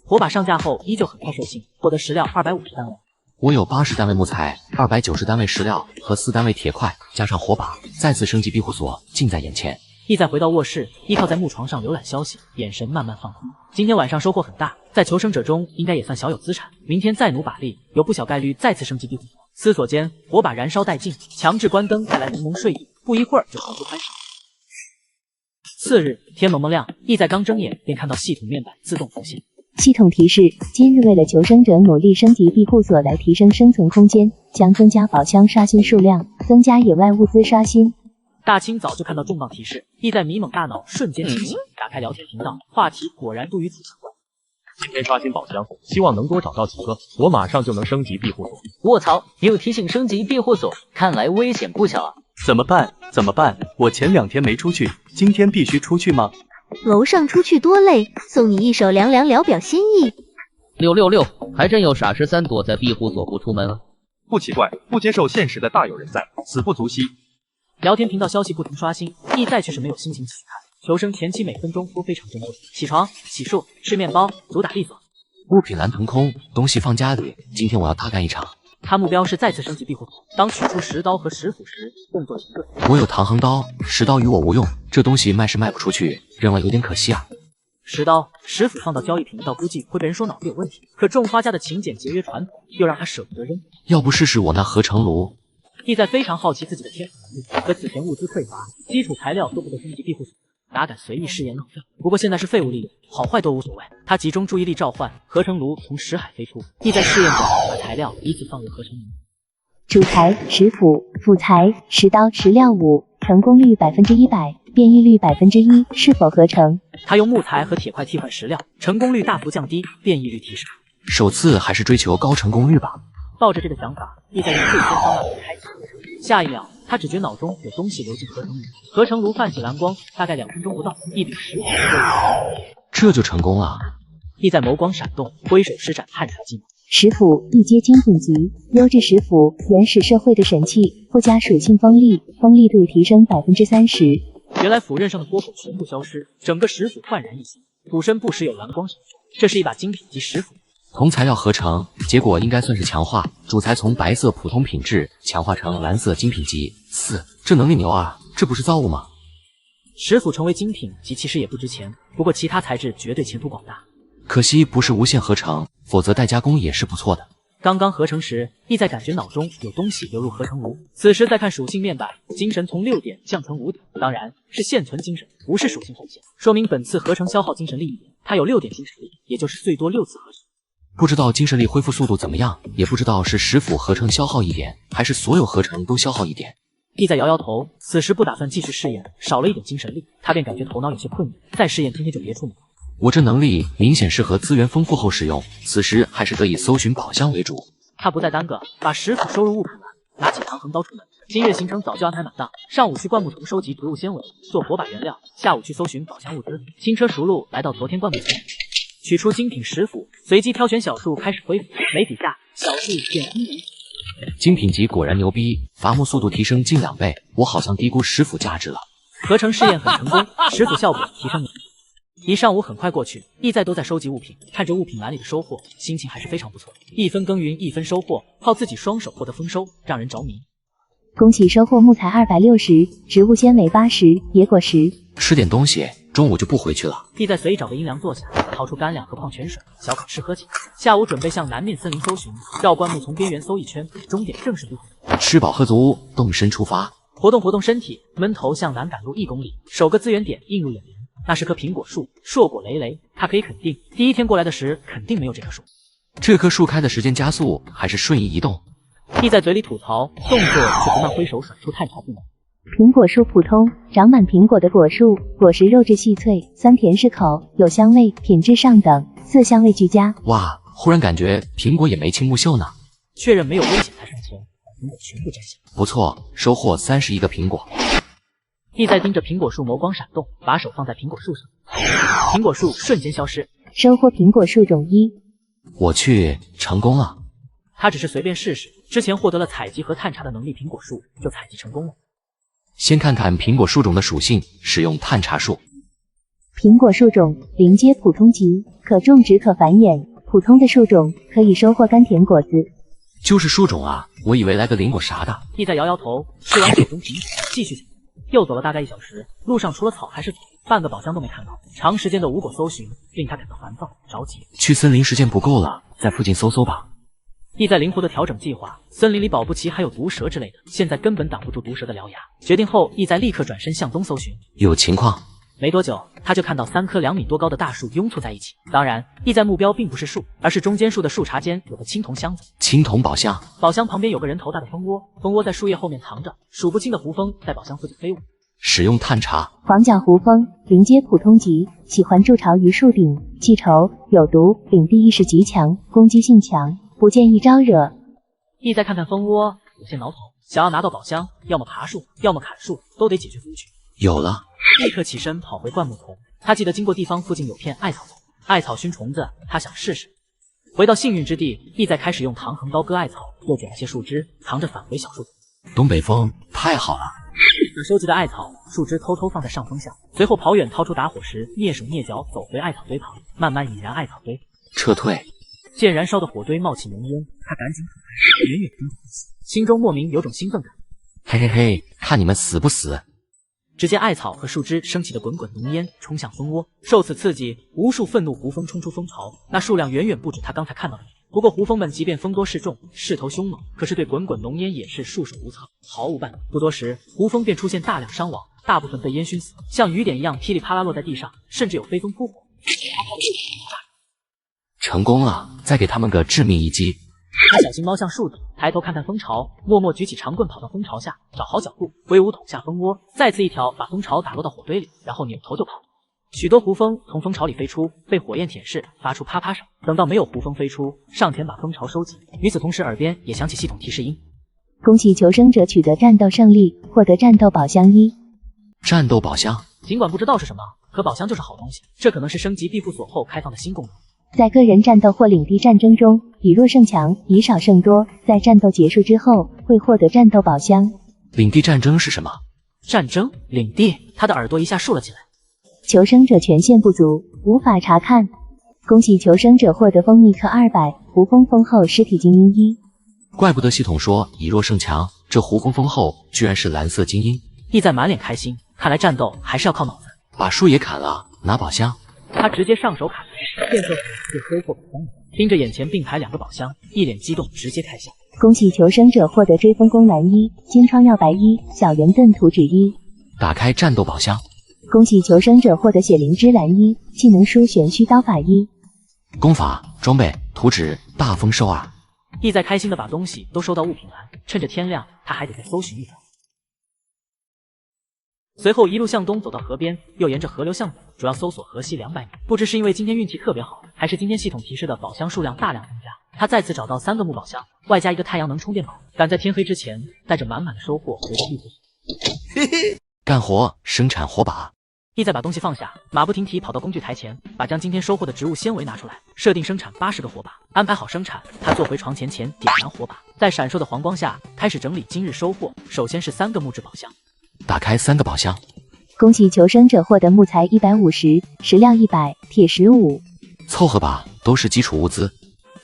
火把上架后依旧很快售罄，获得石料250单位。我有80单位木材，290单位石料和4单位铁块，加上火把，再次升级庇护所近在眼前。意再回到卧室，依靠在木床上浏览消息，眼神慢慢放空。今天晚上收获很大，在求生者中应该也算小有资产。明天再努把力，有不小概率再次升级庇护所。思索间，火把燃烧殆尽，强制关灯带来浓浓睡意，不一会儿就逃出酣睡。次日天蒙蒙亮，意在刚睁眼便看到系统面板自动浮现。系统提示：今日为了求生者努力升级庇护所来提升生存空间，将增加宝箱刷新数量，增加野外物资刷新。大清早就看到重磅提示，意在迷蒙大脑瞬间清醒，打开聊天频道，话题果然都与此相关。今天刷新宝箱，希望能多找到几个，我马上就能升级庇护所。卧槽，又提醒升级庇护所，看来危险不小啊！怎么办？怎么办？我前2天没出去，今天必须出去吗？楼上出去多累，送你一首凉凉聊表心意。666，还真有傻十三躲在庇护所不出门啊！不奇怪，不接受现实的大有人在，死不足惜。聊天频道消息不停刷新，意再却是没有心情继续看。求生前期每分钟都非常珍贵。起床、洗漱、吃面包、阻打地锁。物品栏腾空，东西放家里。今天我要大干一场。他目标是再次升级庇护所。当取出石刀和石斧时，动作停顿。我有唐衡刀，石刀与我无用，这东西卖是卖不出去，扔了有点可惜啊。石刀、石斧放到交易频道，估计会被人说脑子有问题。可种花家的勤俭节约传统，又让他舍不得扔。要不试试我那合成炉？意在非常好奇自己的天赋能力，可此前物资匮乏，基础材料都不够升级庇护所，哪敢随意试验浪费？不过现在是废物利用，好坏都无所谓。他集中注意力召唤合成炉从石海飞出，意在试验着把材料依次放入合成炉。主材石斧，辅材石刀、石料5，成功率100%，变异率1%，是否合成？他用木材和铁块替换石料，成功率大幅降低，变异率提升。首次还是追求高成功率吧。抱着这个想法，意在用最先方案开启合成。下一秒，他只觉脑中有东西流进合成炉，合成炉泛起蓝光，大概2分钟不到，一柄石斧这就成功了。意在眸光闪动，挥手施展探查技能。石斧一阶精品级，优质石斧，原始社会的神器，附加属性锋利，锋利度提升30%。原来斧刃上的波孔全部消失，整个石斧焕然一新，斧身不时有蓝光闪烁，这是一把精品级石斧。同材料合成，结果应该算是强化，主材从白色普通品质强化成蓝色精品级4，这能力牛啊，这不是造物吗？石斧成为精品级其实也不值钱，不过其他材质绝对前途广大。可惜不是无限合成，否则待加工也是不错的。刚刚合成时，意在感觉脑中有东西流入合成炉，此时再看属性面板，精神从6点降成5点，当然是现存精神，不是属性红线，说明本次合成消耗精神力1点，他有6点精神力，也就是最多6次合成。不知道精神力恢复速度怎么样，也不知道是石斧合成消耗1点，还是所有合成都消耗1点。意在摇摇头，此时不打算继续试验，少了1点精神力，他便感觉头脑有些困意，再试验今天就别出门。我这能力明显适合资源丰富后使用，此时还是得以搜寻宝箱为主。他不再耽搁，把石斧收入物品栏，拿起唐衡刀出门。今日行程早就安排满当，上午去灌木丛收集植物纤维做火把原料，下午去搜寻宝箱物资。轻车熟路来到昨天灌木丛，取出精品石斧，随机挑选小树开始恢复。没几下，小树便轰然。精品级果然牛逼，伐木速度提升近2倍，我好像低估石斧价值了。合成试验很成功，石斧效果提升了。一上午很快过去，意在都在收集物品，看着物品栏里的收获，心情还是非常不错。1分耕耘1分收获，靠自己双手获得丰收，让人着迷。恭喜收获木材260，植物纤维80，野果10。吃点东西，中午就不回去了。意在随意找个阴凉坐下，掏出干粮和矿泉水，小口吃喝起来。下午准备向南面森林搜寻，绕灌木丛边缘搜一圈，终点正是庇护所。吃饱喝足，动身出发。活动活动身体，闷头向南赶路1公里，首个资源点映入眼帘。那是棵苹果树，硕果累累。他可以肯定，第1天过来的时肯定没有这棵树。这棵树开的时间加速还是瞬移移动？意在嘴里吐槽，动作却不慢挥手甩出探查技能。苹果树普通，长满苹果的果树，果实肉质细脆，酸甜适口，有香味，品质上等，色香味俱佳。哇，忽然感觉苹果也眉清目秀呢。确认没有危险才上前，苹果全部摘下。不错，收获31个苹果。意在盯着苹果树，眸光闪动，把手放在苹果树上，苹果树瞬间消失。收获苹果树种1。我去，成功了。他只是随便试试，之前获得了采集和探查的能力，苹果树就采集成功了。先看看苹果树种的属性，使用探查术。苹果树种临阶普通级，可种植可繁衍。普通的树种可以收获甘甜果子。就是树种啊，我以为来个灵果啥的。意在摇摇头，吃完手中苹果，继续前进。又走了大概1小时，路上除了草还是草，半个宝箱都没看到。长时间的无果搜寻令他感到烦躁着急。去森林时间不够了，在附近搜搜吧。意在灵活的调整计划，森林里保不齐还有毒蛇之类的，现在根本挡不住毒蛇的獠牙。决定后，意在立刻转身向东搜寻。有情况。没多久，他就看到3棵2米多高的大树拥簇在一起。当然，意在目标并不是树，而是中间树的树杈间有个青铜箱子。青铜宝箱，宝箱旁边有个人头大的蜂窝，蜂窝在树叶后面藏着，数不清的胡蜂在宝箱附近飞舞。使用探查。黄角胡蜂，临阶普通级，喜欢筑巢于树顶，记仇，有毒，领地意识极强，攻击性强，不建议招惹。意再看看蜂窝，有些挠头，想要拿到宝箱，要么爬树，要么砍树，都得解决分区。有了，立刻起身跑回灌木丛。他记得经过地方附近有片艾草丛，艾草熏虫子，他想试试。回到幸运之地，意再开始用唐横刀割艾草，又捡了些树枝，藏着返回小树丛。东北风太好了。把收集的艾草、树枝偷偷放在上风下，随后跑远，掏出打火石，蹑手蹑脚走回艾草堆旁，慢慢引燃艾草堆。撤退。见燃烧的火堆冒起浓烟，他赶紧躲开，远远盯着呼吸，心中莫名有种兴奋感。嘿嘿嘿，看你们死不死！只见艾草和树枝升起的滚滚浓烟冲向蜂窝，受此刺激，无数愤怒胡蜂冲出蜂巢，那数量远远不止他刚才看到的。不过胡蜂们即便蜂多势众，势头凶猛，可是对滚滚浓烟也是束手无策，毫无办法。不多时，胡蜂便出现大量伤亡，大部分被烟熏死，像雨点一样噼里啪啦落在地上，甚至有飞蜂扑火。成功了，再给他们个致命一击。他小心猫向树底，抬头看看蜂巢，默默举起长棍跑到蜂巢下，找好角度，挥舞捅下蜂窝，再次一条把蜂巢打落到火堆里，然后扭头就跑。许多胡蜂从蜂巢里飞出，被火焰舔舐，发出啪啪声。等到没有胡蜂飞出，上前把蜂巢收集。与此同时，耳边也响起系统提示音：恭喜求生者取得战斗胜利，获得战斗宝箱1。战斗宝箱，尽管不知道是什么，可宝箱就是好东西，这可能是升级庇护所后开放的新功能。在个人战斗或领地战争中，以弱胜强，以少胜多，在战斗结束之后会获得战斗宝箱。领地战争是什么？战争领地，他的耳朵一下竖了起来。求生者权限不足，无法查看。恭喜求生者获得蜂蜜克200，胡蜂蜂后尸体精英1。怪不得系统说以弱胜强，这胡蜂蜂后居然是蓝色精英。意在满脸开心，看来战斗还是要靠脑子。把树也砍了，拿宝箱。他直接上手砍，变色就收获宝箱。盯着眼前并排2个宝箱，一脸激动，直接开箱。恭喜求生者获得追风弓蓝1，金疮药白1，小圆盾图纸1。打开战斗宝箱。恭喜求生者获得血灵芝蓝1，技能书玄虚刀法1。功法、装备、图纸、大丰收2。意在开心的把东西都收到物品栏，趁着天亮，他还得再搜寻一番。随后一路向东走到河边，又沿着河流向北，主要搜索河西200米。不知是因为今天运气特别好，还是今天系统提示的宝箱数量大量增加，他再次找到3个木宝箱，外加一个太阳能充电宝，赶在天黑之前带着满满的收获回到庇护所。干活，生产火把。意在把东西放下，马不停蹄跑到工具台前，把将今天收获的植物纤维拿出来，设定生产80个火把，安排好生产。他坐回床前点燃火把，在闪烁的黄光下开始整理今日收获。首先是3个木质宝箱。打开3个宝箱。恭喜求生者获得木材150，石料100，铁15。凑合吧，都是基础物资。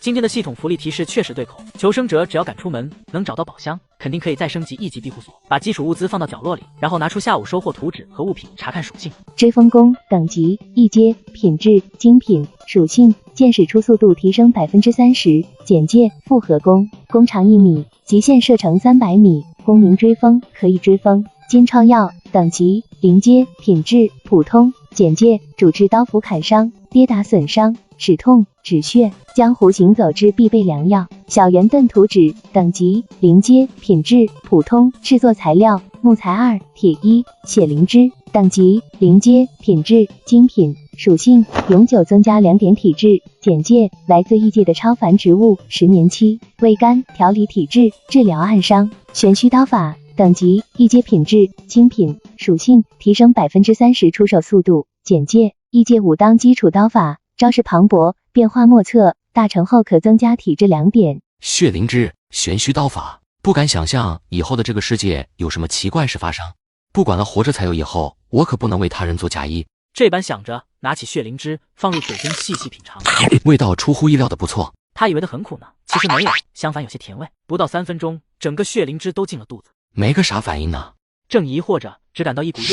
今天的系统福利提示确实对口，求生者只要敢出门，能找到宝箱，肯定可以再升级1级庇护所。把基础物资放到角落里，然后拿出下午收获图纸和物品查看属性。追风弓等级1阶，品质精品，属性箭使出速度提升30%，简介复合弓，弓长1米，极限射程300米，弓名追风，可以追风。金创药等级0阶，品质普通，简介主治刀斧砍伤，跌打损伤，止痛止血，江湖行走之必备良药。小圆盾图纸等级0阶，品质普通，制作材料木材2，铁1，血灵芝等级0阶，品质精品，属性永久增加2点体质，简介来自异界的超凡植物，10年期，味甘调理体质，治疗暗伤。玄虚刀法等级1阶，品质精品，属性提升30%出手速度，简介1阶武当基础刀法，招式磅礴，变化莫测，大成后可增加体质2点。血灵芝玄虚刀法，不敢想象以后的这个世界有什么奇怪事发生。不管了，活着才有以后，我可不能为他人做嫁衣。这般想着，拿起血灵芝放入嘴中细细品尝，味道出乎意料的不错。他以为的很苦呢，其实没有，相反有些甜味。不到3分钟，整个血灵芝都进了肚子。没个啥反应呢？正疑惑着，只感到一股热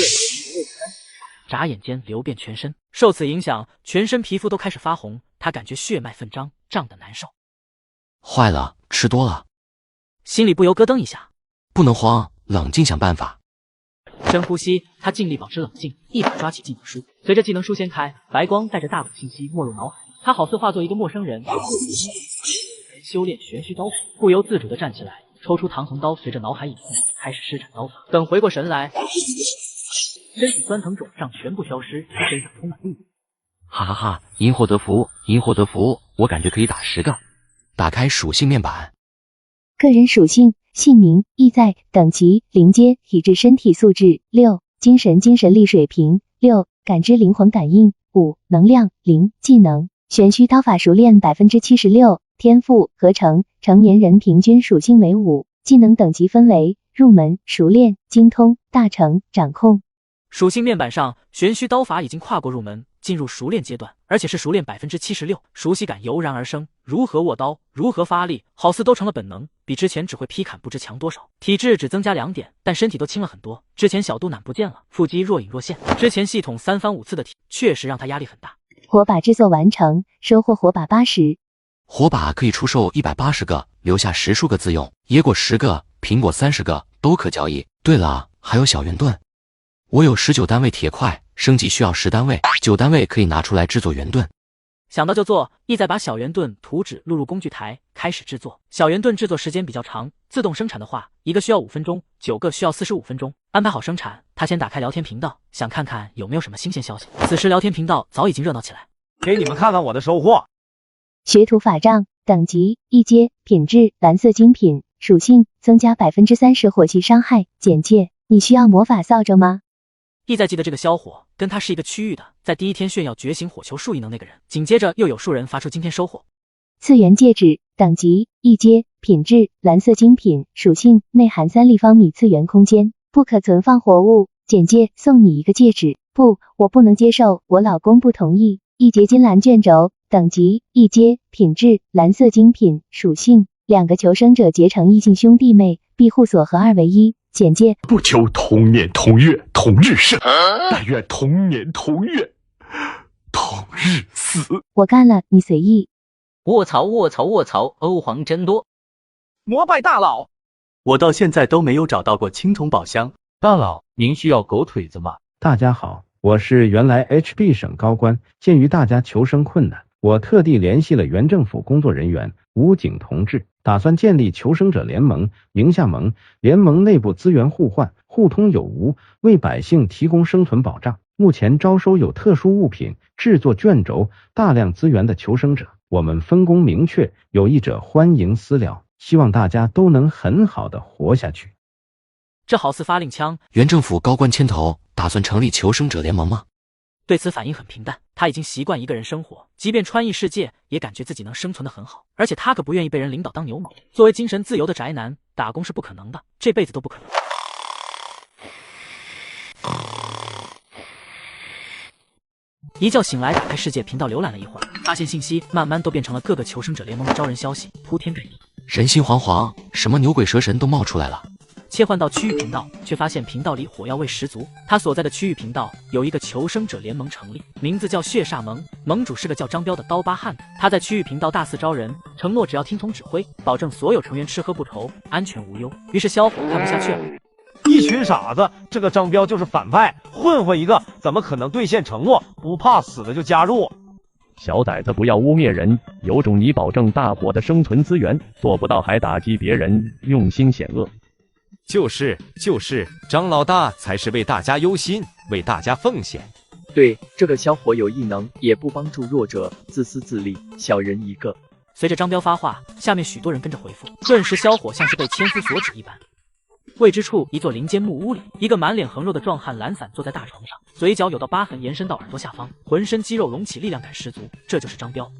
眨眼间流遍全身，受此影响，全身皮肤都开始发红。他感觉血脉奋张，胀得难受。坏了，吃多了，心里不由咯噔一下。不能慌，冷静想办法。深呼吸，他尽力保持冷静，一把抓起技能书。随着技能书掀开，白光带着大股信息没入脑海。他好似化作一个陌生人，修炼玄虚刀法，不由自主地站起来，抽出唐衡刀，随着脑海引动，开始施展刀法。等回过神来，身体酸疼肿胀全部消失，身上充满力量。哈哈哈！因祸得福，因祸得福，我感觉可以打10个。打开属性面板，个人属性：姓名、意在、等级、灵阶、体质、身体素质6、精神力水平6、感知灵魂感应5、能量0、技能玄虚刀法熟练76%，天赋合成，成年人平均属性为5，技能等级分为入门、熟练、精通、大成、掌控。属性面板上，玄虚刀法已经跨过入门，进入熟练阶段，而且是熟练76%，熟悉感油然而生。如何握刀，如何发力，好似都成了本能，比之前只会劈砍不知强多少。体质只增加2点，但身体都轻了很多。之前小肚腩不见了，腹肌若隐若现。之前系统3番5次的确实让他压力很大。火把制作完成，收获火把80。火把可以出售180个，留下10数个自用，野果10个，苹果30个，都可交易。对了，还有小圆盾。我有19单位铁块，升级需要10单位，9单位可以拿出来制作圆盾。想到就做，意在把小圆盾图纸录入工具台，开始制作。小圆盾制作时间比较长，自动生产的话，1个需要5分钟，9个需要45分钟。安排好生产，他先打开聊天频道，想看看有没有什么新鲜消息。此时聊天频道早已经热闹起来。给你们看看我的收获。学徒法杖，等级1阶，品质蓝色精品，属性增加30%火系伤害。简介：你需要魔法扫帚吗？意在记得这个小伙跟他是一个区域的，在第1天炫耀觉醒火球术异能那个人。紧接着又有数人发出今天收获。次元戒指，等级1阶，品质蓝色精品，属性内含3立方米次元空间，不可存放活物。简介：送你一个戒指。不，我不能接受，我老公不同意。1结金蓝卷轴，等级1阶，品质蓝色精品，属性2个求生者结成异性兄弟妹，庇护所合2为1。简介：不求同年同月同日生，但愿同年同月同日死。我干了，你随意。卧槽卧槽卧槽，欧皇真多。膜拜大佬，我到现在都没有找到过青铜宝箱。大佬，您需要狗腿子吗？大家好，我是原来 HB 省高官，鉴于大家求生困难，我特地联系了原政府工作人员武警同志，打算建立求生者联盟、营下盟，联盟内部资源互换，互通有无，为百姓提供生存保障。目前招收有特殊物品、制作卷轴、大量资源的求生者，我们分工明确，有意者欢迎私聊，希望大家都能很好的活下去。这好似发令枪。原政府高官牵头，打算成立求生者联盟吗？对此反应很平淡，他已经习惯一个人生活，即便穿异世界，也感觉自己能生存得很好。而且他可不愿意被人领导当牛毛。作为精神自由的宅男，打工是不可能的，这辈子都不可能。一觉醒来，打开世界频道浏览了一会儿，发现信息慢慢都变成了各个求生者联盟的招人消息，铺天盖地，人心惶惶，什么牛鬼蛇神都冒出来了。切换到区域频道，却发现频道里火药味十足。他所在的区域频道有一个求生者联盟成立，名字叫血煞盟，盟主是个叫张彪的刀疤汉子。他在区域频道大肆招人，承诺只要听从指挥，保证所有成员吃喝不愁，安全无忧。于是萧火看不下去了，一群傻子，这个张彪就是反派，混混一个，怎么可能兑现承诺？不怕死的就加入。小崽子不要污蔑人，有种你保证大伙的生存资源，做不到还打击别人，用心险恶。就是，张老大才是为大家忧心，为大家奉献。对，这个小伙有异能，也不帮助弱者，自私自利，小人一个。随着张彪发话，下面许多人跟着回复，顿时小伙像是被千夫所指一般。未知处，一座林间木屋里，一个满脸横肉的壮汉懒散坐在大床上，嘴角有道疤痕延伸到耳朵下方，浑身肌肉隆起，力量感十足。这就是张彪。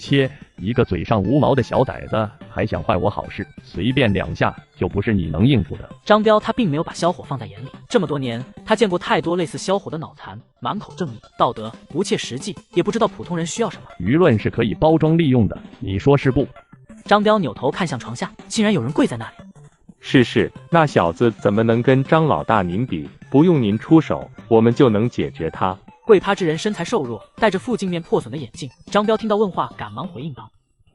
切，一个嘴上无毛的小崽子，还想坏我好事，随便2下就不是你能应付的。张彪他并没有把萧火放在眼里，这么多年，他见过太多类似萧火的脑残，满口正义、道德，不切实际，也不知道普通人需要什么。舆论是可以包装利用的，你说是不？张彪扭头看向床下，竟然有人跪在那里。是，那小子怎么能跟张老大您比？不用您出手，我们就能解决他。跪趴之人身材瘦弱，戴着副镜面破损的眼镜。张彪听到问话，赶忙回应道：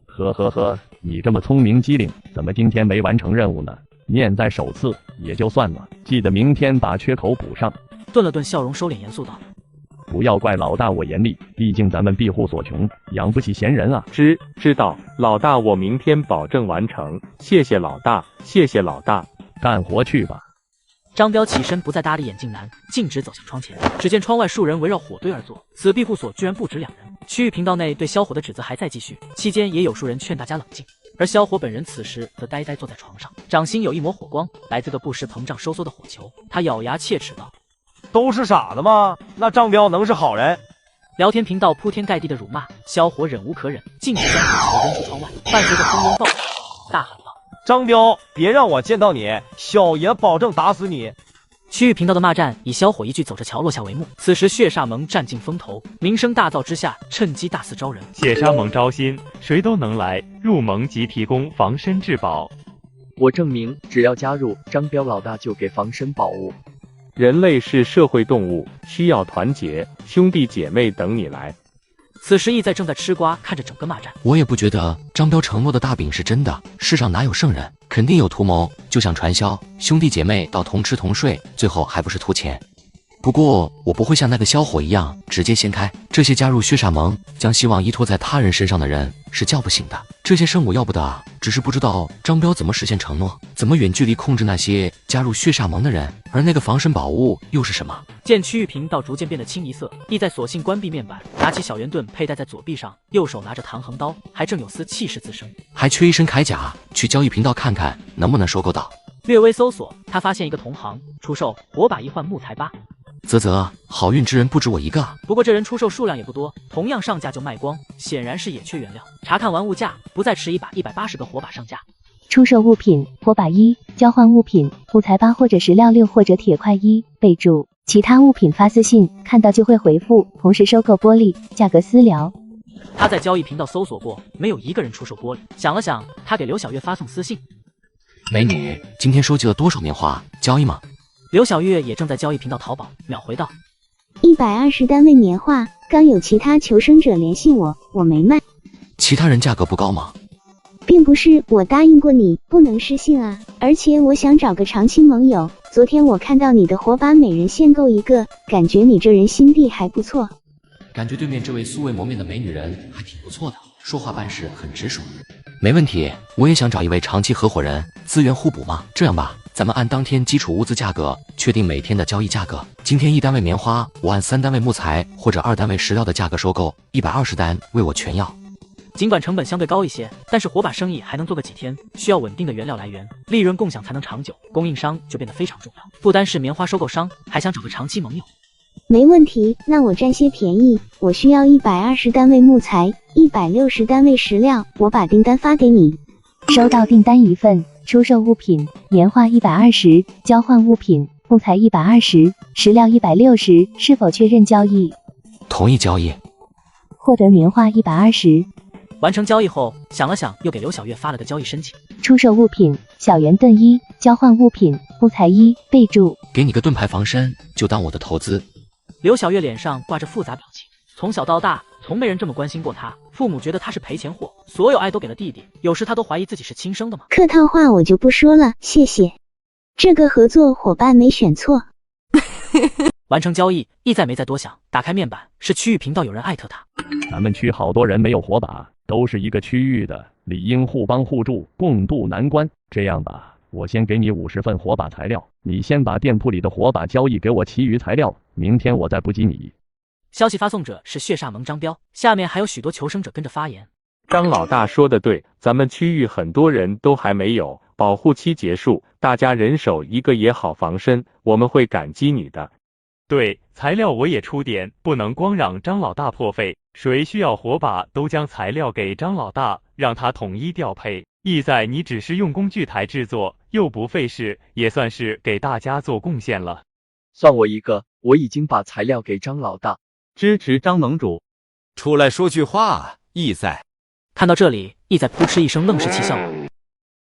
呵，你这么聪明机灵，怎么今天没完成任务呢？念在首次也就算了，记得明天把缺口补上。顿了顿，笑容收敛，严肃道：不要怪老大我严厉，毕竟咱们庇护所穷，养不起闲人啊。知道，老大我明天保证完成。谢谢老大，谢谢老大。干活去吧。张彪起身，不再搭理眼镜男，径直走向窗前。只见窗外数人围绕火堆而坐，此庇护所居然不止2人。区域频道内对萧火的指责还在继续，期间也有数人劝大家冷静。而萧火本人此时则呆呆坐在床上，掌心有一抹火光，来自个不时膨胀收缩的火球。他咬牙切齿道：都是傻子吗？那张彪能是好人？聊天频道铺天盖地的辱骂，萧火忍无可忍，径直将火球扔出窗外，伴随着轰隆爆响，大喊道：张彪，别让我见到你，小爷保证打死你！区域频道的骂战以萧火一句走着瞧落下帷幕。此时血煞盟占尽风头，名声大噪之下，趁机大肆招人。血煞盟招新，谁都能来，入盟即提供防身至宝。我证明，只要加入，张彪老大就给防身宝物。人类是社会动物，需要团结，兄弟姐妹等你来。此时意在正在吃瓜，看着整个骂战。我也不觉得张彪承诺的大饼是真的，世上哪有圣人，肯定有图谋，就想传销，兄弟姐妹到同吃同睡，最后还不是图钱。不过我不会像那个萧火一样直接掀开，这些加入血煞盟将希望依托在他人身上的人是叫不醒的。这些生我要不得，只是不知道张彪怎么实现承诺，怎么远距离控制那些加入血煞盟的人，而那个防身宝物又是什么？见区域频道逐渐变得清一色，意在索性关闭面板，拿起小圆盾佩戴在左臂上，右手拿着弹簧刀，还正有丝气势滋生。还缺一身铠甲，去交易频道看看能不能收购到。略微搜索，他发现一个同行出售火把一换木材8。啧，好运之人不止我一个。不过这人出售数量也不多，同样上架就卖光，显然是也缺原料。查看完物价，不再迟疑，把180个火把上架。出售物品：火把1，交换物品：木材8或者石料6或者铁块1。备注：其他物品发私信，看到就会回复。同时收购玻璃，价格私聊。他在交易频道搜索过，没有一个人出售玻璃。想了想，他给刘小月发送私信：美女，今天收集了多少棉花？交易吗？刘小月也正在交易频道淘宝，秒回道：120单位棉花，刚有其他求生者联系我，我没卖。其他人价格不高吗？并不是，我答应过你，不能失信啊。而且我想找个长期盟友。昨天我看到你的火把，每人限购1个，感觉你这人心地还不错。感觉对面这位素未谋面的美女人还挺不错的，说话办事很直爽。没问题，我也想找一位长期合伙人，资源互补嘛。这样吧，咱们按当天基础物资价格确定每天的交易价格。今天1单位棉花，我按3单位木材或者2单位石料的价格收购，120单为我全要。尽管成本相对高一些，但是火把生意还能做个几天，需要稳定的原料来源，利润共享才能长久，供应商就变得非常重要。不单是棉花收购商，还想找个长期盟友。没问题，那我占些便宜，我需要120单位木材，160单位石料，我把订单发给你。收到订单1份，出售物品：棉花120，交换物品：木材120，石料160，是否确认交易？同意交易。获得棉花120。完成交易后，想了想，又给刘小月发了个交易申请。出售物品：小圆盾1，交换物品：木材1。备注：给你个盾牌防身，就当我的投资。刘小月脸上挂着复杂表情，从小到大，从没人这么关心过她。父母觉得她是赔钱货，所有爱都给了弟弟，有时她都怀疑自己是亲生的吗？客套话我就不说了，谢谢。这个合作伙伴没选错。完成交易，意在没再多想，打开面板，是区域频道有人艾特他。咱们区好多人没有火把，都是一个区域的，理应互帮互助，共度难关。这样吧，我先给你50份火把材料，你先把店铺里的火把交易给我，其余材料明天我再补给你。消息发送者是血煞盟张彪，下面还有许多求生者跟着发言。张老大说的对，咱们区域很多人都还没有，保护期结束，大家人手1个也好防身，我们会感激你的。对，材料我也出点，不能光让张老大破费，谁需要火把，都将材料给张老大，让他统一调配。意在你只是用工具台制作，又不费事，也算是给大家做贡献了。算我一个，我已经把材料给张老大。支持张盟主。出来说句话，意在。看到这里，意在扑哧一声愣是气笑。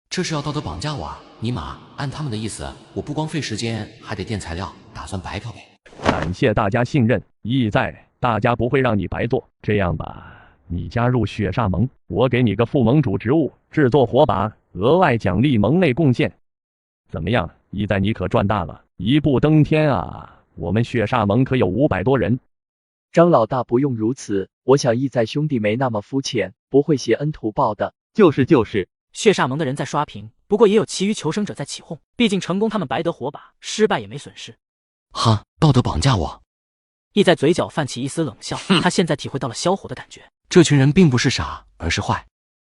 这是要道德绑架我啊！尼玛，按他们的意思，我不光费时间，还得垫材料，打算白嫖呗。感谢大家信任，意在，大家不会让你白做。这样吧，你加入雪煞盟，我给你个副盟主职务，制作火把，额外奖励盟内贡献。怎么样，意在你可赚大了，一步登天啊！我们雪煞盟可有500多人。张老大不用如此，我想意在兄弟没那么肤浅，不会谢恩图报的。就是。血煞盟的人在刷屏，不过也有其余求生者在起哄，毕竟成功他们白得火把，失败也没损失。哈，道德绑架我！意在嘴角泛起一丝冷笑，他现在体会到了消火的感觉。这群人并不是傻，而是坏。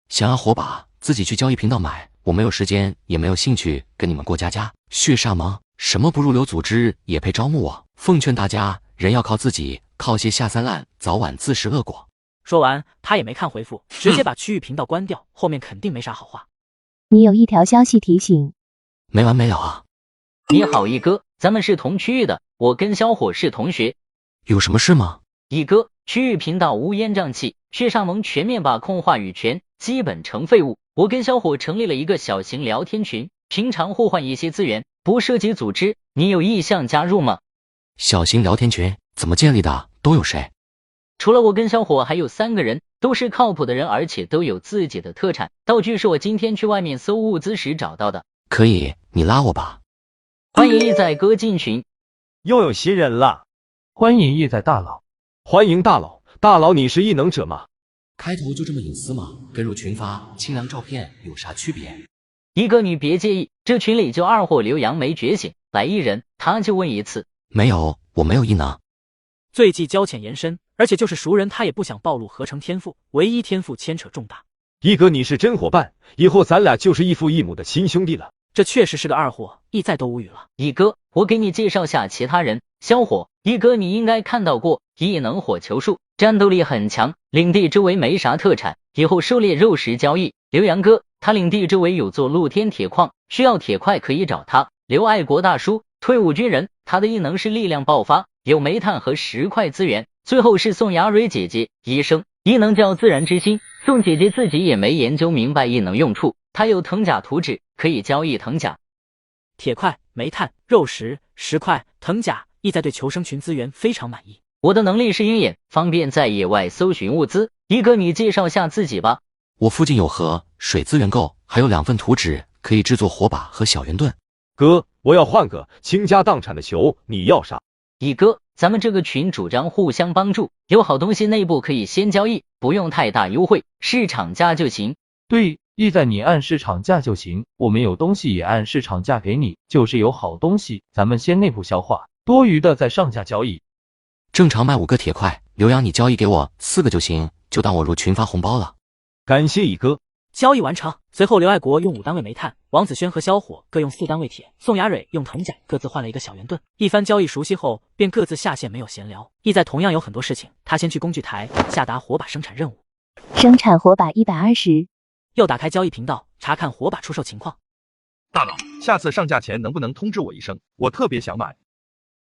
想要火把，自己去交易频道买，我没有时间，也没有兴趣跟你们过家家。血煞盟什么不入流组织也配招募我？奉劝大家，人要靠自己，靠些下三滥，早晚自食恶果。说完，他也没看回复，直接把区域频道关掉，后面肯定没啥好话。你有一条消息提醒，没完没了啊！你好，一哥，咱们是同区域的，我跟小伙是同学。有什么事吗？一哥，区域频道乌烟瘴气，血煞盟全面把控话语权，基本成废物。我跟小伙成立了一个小型聊天群，平常互换一些资源，不涉及组织，你有意向加入吗？小型聊天群怎么建立的？都有谁？除了我跟小伙还有3个人，都是靠谱的人，而且都有自己的特产。道具是我今天去外面搜物资时找到的。可以，你拉我吧。欢迎意在哥进群。又有新人了，欢迎意在大佬。欢迎大佬，大佬你是异能者吗？开头就这么隐私吗？跟入群发清凉照片有啥区别？一哥你别介意，这群里就2货刘洋没觉醒，来1人，他就问一次。没有，我没有异能。最忌交浅言深，而且就是熟人他也不想暴露合成天赋，唯一天赋牵扯重大。一哥你是真伙伴，以后咱俩就是异父异母的亲兄弟了。这确实是个2货，意在都无语了。一哥，我给你介绍下其他人。小伙，一哥你应该看到过，异能火球术，战斗力很强，领地周围没啥特产，以后狩猎肉食交易。刘洋哥，他领地周围有座露天铁矿，需要铁块可以找他。刘爱国大叔，退伍军人，他的异能是力量爆发，有煤炭和石块资源。最后是宋雅蕊姐姐，医生，异能叫自然之心。宋姐姐自己也没研究明白异能用处，她有藤甲图纸，可以交易藤甲。铁块、煤炭、肉食、石块、藤甲，意在对求生群资源非常满意。我的能力是鹰眼，方便在野外搜寻物资。一哥你介绍下自己吧。我附近有河，水资源够，还有2份图纸，可以制作火把和小圆盾。哥，我要换个倾家荡产的球，你要啥？一哥，咱们这个群主张互相帮助，有好东西内部可以先交易，不用太大优惠，市场价就行。对，意在你按市场价就行，我们有东西也按市场价给你，就是有好东西，咱们先内部消化，多余的再上架交易。正常卖5个铁块，刘洋你交易给我4个就行，就当我入群发红包了。感谢一哥。交易完成，随后刘爱国用5单位煤炭，王子轩和小伙各用4单位铁，宋雅蕊用藤甲各自换了一个小圆盾。一番交易熟悉后，便各自下线，没有闲聊。意在同样有很多事情，他先去工具台下达火把生产任务。生产火把120，又打开交易频道，查看火把出售情况。大佬，下次上架前能不能通知我一声？我特别想买。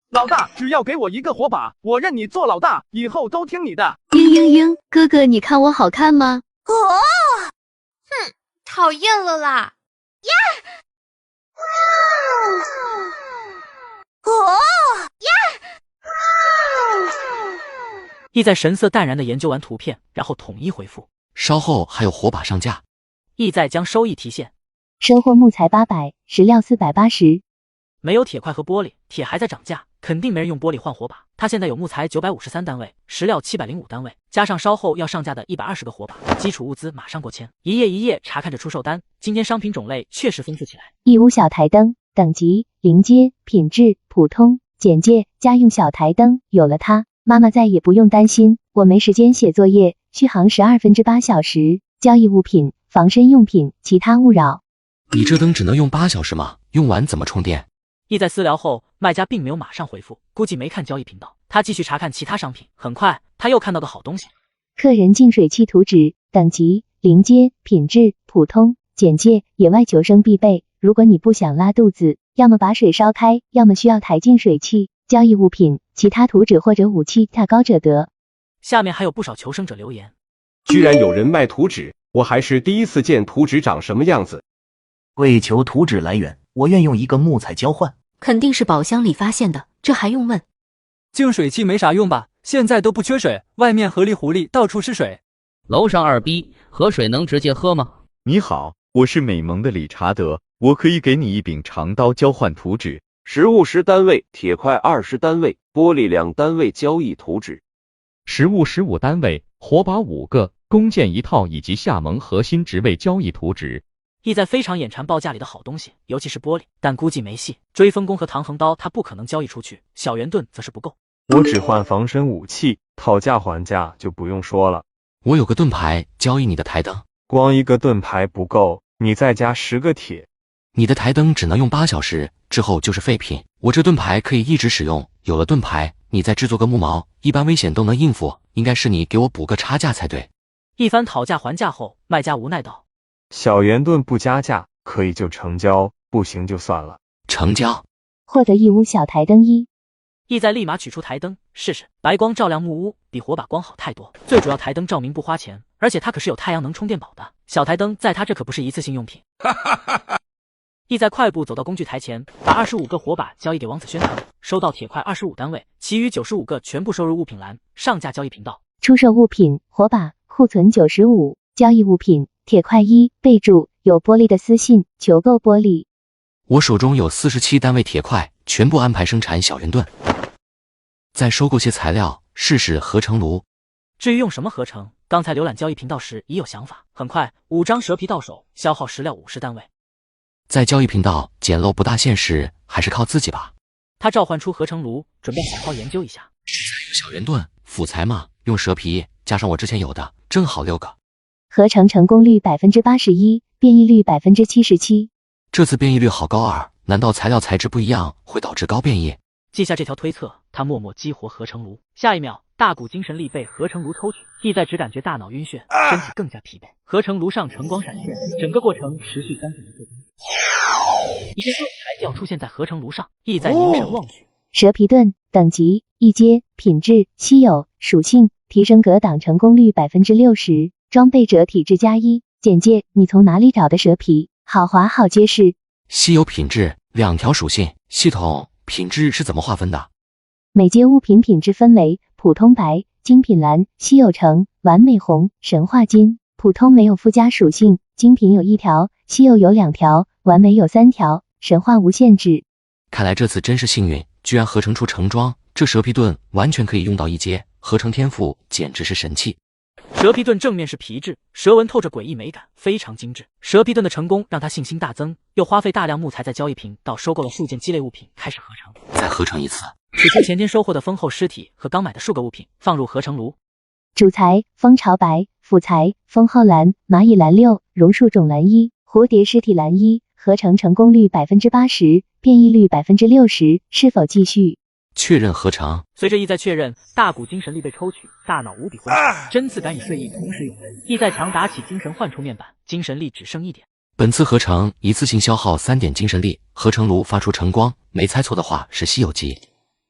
老大，只要给我1个火把，我认你做老大，以后都听你的。嘤，哥哥，你看我好看吗？哦，哼，讨厌了啦！呀，哦呀，意在神色淡然地研究完图片，然后统一回复。稍后还有火把上架。意在将收益提现。收获木材800，石料480。没有铁块和玻璃，铁还在涨价，肯定没人用玻璃换火把。他现在有木材953单位，石料705单位，加上稍后要上架的120个火把，基础物资马上过千。一页一页查看着出售单，今天商品种类确实丰富起来。义乌小台灯，等级0阶，品质普通。简介：家用小台灯，有了它，妈妈再也不用担心我没时间写作业，续航12/8小时。交易物品、防身用品、其他勿扰。你这灯只能用8小时吗？用完怎么充电？意在私聊后，卖家并没有马上回复，估计没看交易频道。他继续查看其他商品，很快他又看到个好东西。客人净水器图纸等级零阶品质普通。简介：野外求生必备。如果你不想拉肚子，要么把水烧开，要么需要抬净水器。交易物品，其他图纸或者武器，价高者得。下面还有不少求生者留言。居然有人卖图纸，我还是第一次见图纸长什么样子。为求图纸来源，我愿用一个木材交换。肯定是宝箱里发现的，这还用问？净水器没啥用吧？现在都不缺水，外面河里湖里到处是水。楼上二逼，河水能直接喝吗？你好，我是美盟的理查德，我可以给你一柄长刀交换图纸。食物10单位，铁块20单位，玻璃2单位交易图纸。食物15单位，火把5个，弓箭1套以及夏盟核心职位交易图纸。意在非常眼馋报价里的好东西，尤其是玻璃，但估计没戏。追风弓和唐横刀他不可能交易出去，小圆盾则是不够。我只换防身武器，讨价还价就不用说了。我有个盾牌，交易你的台灯。光一个盾牌不够，你再加10个铁。你的台灯只能用8小时，之后就是废品。我这盾牌可以一直使用，有了盾牌，你再制作个木矛，一般危险都能应付。应该是你给我补个差价才对。一番讨价还价后，卖家无奈道：小圆盾不加价，可以就成交，不行就算了。成交。获得1屋小台灯1。意在立马取出台灯试试，白光照亮木屋，比火把光好太多。最主要台灯照明不花钱，而且它可是有太阳能充电宝的。小台灯在它这可不是一次性用品。意在快步走到工具台前，把25个火把交易给王子轩他们，收到铁块25单位，其余95个全部收入物品栏，上架交易频道。出售物品：火把，库存95。交易物品：铁块1，备注：有玻璃的私信，求购玻璃。我手中有47单位铁块，全部安排生产小圆盾。再收购些材料，试试合成炉。至于用什么合成，刚才浏览交易频道时已有想法。很快5张蛇皮到手，消耗石料50单位。在交易频道捡漏不大现实，还是靠自己吧。他召唤出合成炉，准备好好研究一下。小圆盾，辅材嘛，用蛇皮加上我之前有的，正好6个。合成成功率81%，变异率77%。这次变异率好高啊！难道材料材质不一样会导致高变异？记下这条推测，他默默激活合成炉。下一秒，大股精神力被合成炉抽取，意在只感觉大脑晕眩，身体更加疲惫。合成炉上晨光闪现，整个过程持续3.1个钟。一件盾牌要出现在合成炉上，意在凝神望去。蛇皮盾等级1阶，品质稀有，属性提升格挡成功率60%，装备者体质+1。简介：你从哪里找的蛇皮？好滑好结实。稀有品质2条属性，系统品质是怎么划分的？每阶物品品质分为普通白、精品蓝、稀有橙、完美红、神话金。普通没有附加属性，精品有1条，稀有有2条，完美有3条，神话无限制。看来这次真是幸运，居然合成出橙装，这蛇皮盾完全可以用到1阶，合成天赋简直是神器。蛇皮盾正面是皮质，蛇纹透着诡异美感，非常精致。蛇皮盾的成功让他信心大增，又花费大量木材在交易频道收购了数件鸡类物品，开始合成。再合成一次，取出前天收获的丰厚尸体和刚买的数个物品，放入合成炉。主材：蜂巢白，辅材：蜂后蓝、蚂蚁蓝6、榕树种蓝1、蝴蝶尸体蓝1。合成成功率80%，变异率60%，是否继续？确认合成。随着意在确认，大股精神力被抽取，大脑无比昏沉，针刺感与睡意同时涌来。意在强打起精神换出面板，精神力只剩1点。本次合成一次性消耗3点精神力，合成炉发出晨光，没猜错的话是稀有级。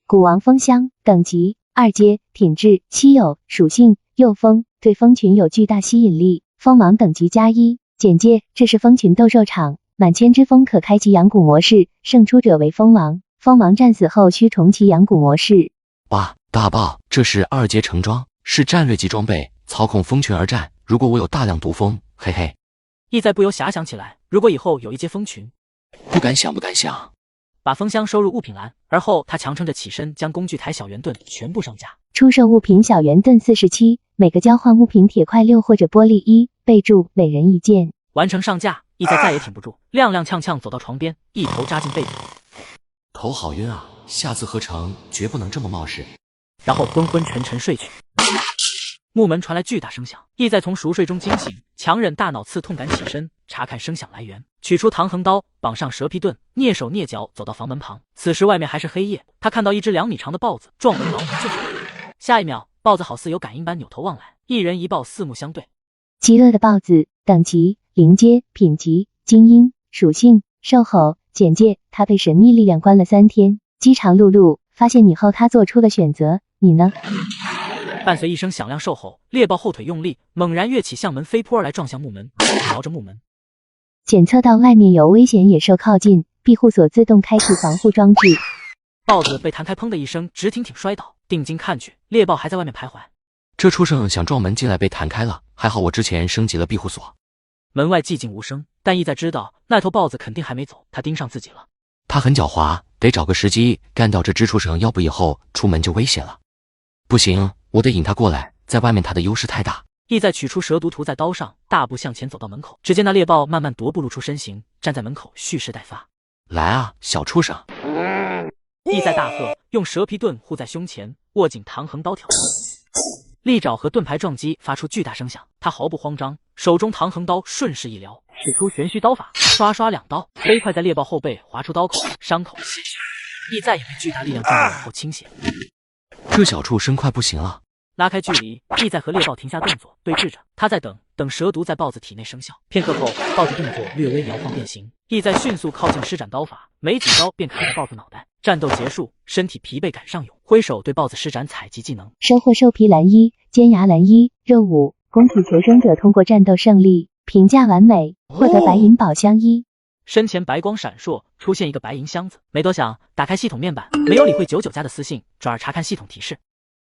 古王蜂箱等级2阶，品质稀有，属性幼蜂，对蜂群有巨大吸引力，蜂王等级+1。简介：这是蜂群斗兽场，满千只蜂可开启养蛊模式，胜出者为蜂王。蜂王战死后需重启养蛊模式。哇，大爆！这是2阶成装，是战略级装备，操控蜂群而战。如果我有大量毒蜂，嘿嘿。意在不由遐想起来，如果以后有1阶蜂群，不敢想，不敢想。把蜂箱收入物品栏，而后他强撑着起身，将工具台小圆盾全部上架。出售物品小圆盾47，每个交换物品铁块6或者玻璃1，备注：伟人一件。完成上架，意在再也挺不住，踉踉跄跄走到床边，一头扎进被子。头好晕啊！下次合成绝不能这么冒失。然后昏昏沉沉睡去。木门传来巨大声响，意在从熟睡中惊醒，强忍大脑刺痛感起身，查看声响来源，取出唐横刀，绑上蛇皮盾，蹑手蹑脚走到房门旁。此时外面还是黑夜，他看到一只2米长的豹子撞门老虎就是他。下一秒，豹子好似有感应般扭头望来，一人一豹四目相对。极恶的豹子，等级、灵阶、品级、精英、属性、兽吼、简介。他被神秘力量关了3天，饥肠辘辘。发现你后，他做出了选择，你呢？伴随一声响亮兽吼，猎豹后腿用力，猛然跃起，向门飞扑而来，撞向木门，瞄着木门。检测到外面有危险野兽靠近，庇护所自动开启防护装置。豹子被弹开，砰的一声，直挺挺摔倒。定睛看去，猎豹还在外面徘徊。这畜生想撞门进来被弹开了，还好我之前升级了庇护所。门外寂静无声，但意在知道那头豹子肯定还没走，他盯上自己了。他很狡猾，得找个时机干掉这只畜生，要不以后出门就危险了。不行，我得引他过来，在外面他的优势太大。意在取出蛇毒涂在刀上，大步向前走到门口。只见那猎豹慢慢踱步露出身形，站在门口蓄势待发。来啊，小畜生！意在大喝，用蛇皮盾护在胸前，握紧唐横刀挑动。利爪和盾牌撞击发出巨大声响，他毫不慌张，手中唐横刀顺势一撩，使出玄虚刀法，刷刷2刀，飞快在猎豹后背划出刀口，伤口鲜血。意再也被巨大力量撞得往后倾斜。这小畜生快不行了。拉开距离，意在和猎豹停下动作，对峙着。他在等蛇毒在豹子体内生效。片刻后，豹子动作略微摇晃变形，意在迅速靠近施展刀法，没几刀便砍了豹子脑袋。战斗结束，身体疲惫感上涌，挥手对豹子施展采集技能。收获兽皮蓝衣、尖牙蓝衣、肉5。恭喜求生者通过战斗胜利，评价完美，获得白银宝箱1。身前白光闪烁，出现一个白银箱子。没多想，打开系统面板，没有理会99家的私信，转而查看系统提示。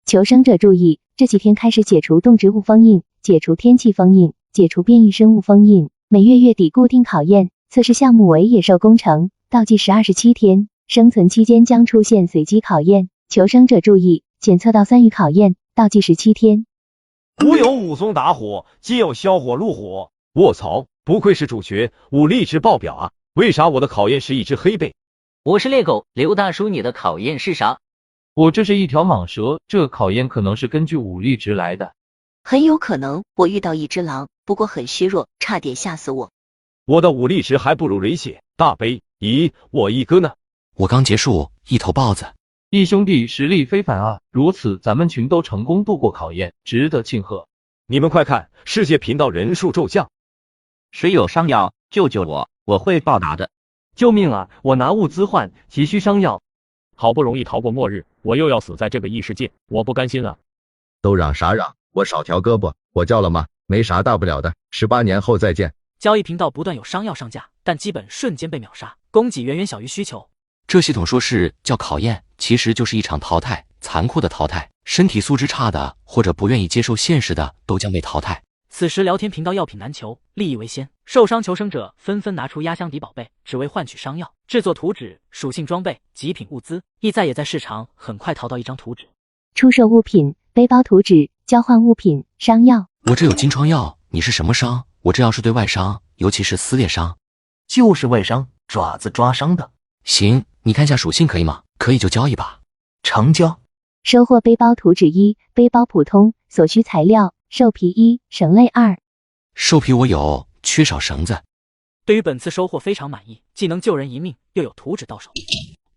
求生者注意，这几天开始解除动植物封印，解除天气封印，解除变异生物封印。每月月底固定考验，测试项目为野兽工程，倒计时27天，生存期间将出现随机考验。求生者注意，检测到3鱼考验，倒计时7天。吾有武松打虎，既有消火入虎。卧槽，不愧是主角，武力值爆表啊！为啥我的考验是一只黑背？我是猎狗，刘大叔，你的考验是啥？我这是一条蟒蛇，这考验可能是根据武力值来的。很有可能我遇到一只狼，不过很虚弱，差点吓死我。我的武力值还不如蕊血大悲。咦，我一哥呢？我刚结束一头豹子。义兄弟实力非凡啊！如此，咱们群都成功度过考验，值得庆贺。你们快看，世界频道人数骤降。谁有伤药，救救我，我会报答的。救命啊！我拿物资换，急需伤药。好不容易逃过末日，我又要死在这个异世界，我不甘心啊！都让啥让，我少条胳膊，我叫了吗？没啥大不了的，18年后再见。交易频道不断有伤药上架，但基本瞬间被秒杀，供给远远小于需求。这系统说是叫考验，其实就是一场淘汰，残酷的淘汰。身体素质差的或者不愿意接受现实的都将被淘汰。此时聊天频道药品难求，利益为先，受伤求生者纷纷拿出压箱底宝贝，只为换取伤药、制作图纸、属性装备、极品物资。意在也在市场很快淘到一张图纸。出售物品、背包图纸、交换物品、伤药。我这有金疮药，你是什么伤？我这要是对外伤，尤其是撕裂伤，就是外伤，爪子抓伤的。行，你看下属性可以吗？可以就交易吧。成交。收获背包图纸1，背包普通，所需材料：兽皮1，绳类2。兽皮我有，缺少绳子。对于本次收获非常满意，既能救人一命，又有图纸到手，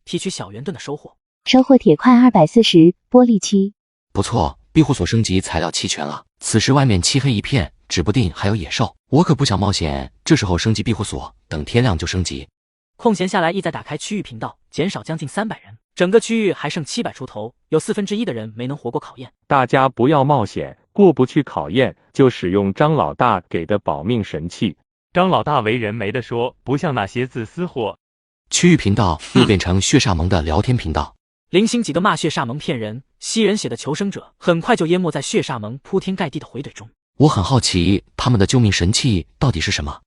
提取小圆盾的收获。收获铁块240，玻璃7。不错，庇护所升级材料齐全了。此时外面漆黑一片，指不定还有野兽，我可不想冒险。这时候升级庇护所，等天亮就升级。空闲下来，意在打开区域频道，减少将近300人，整个区域还剩700出头，有1/4的人没能活过考验。大家不要冒险，过不去考验就使用张老大给的保命神器。张老大为人没得说，不像那些自私货。区域频道又变成血煞盟的聊天频道。零星几个骂血煞盟骗人、吸人血的求生者，很快就淹没在血煞盟铺天盖地的回怼中。我很好奇，他们的救命神器到底是什么？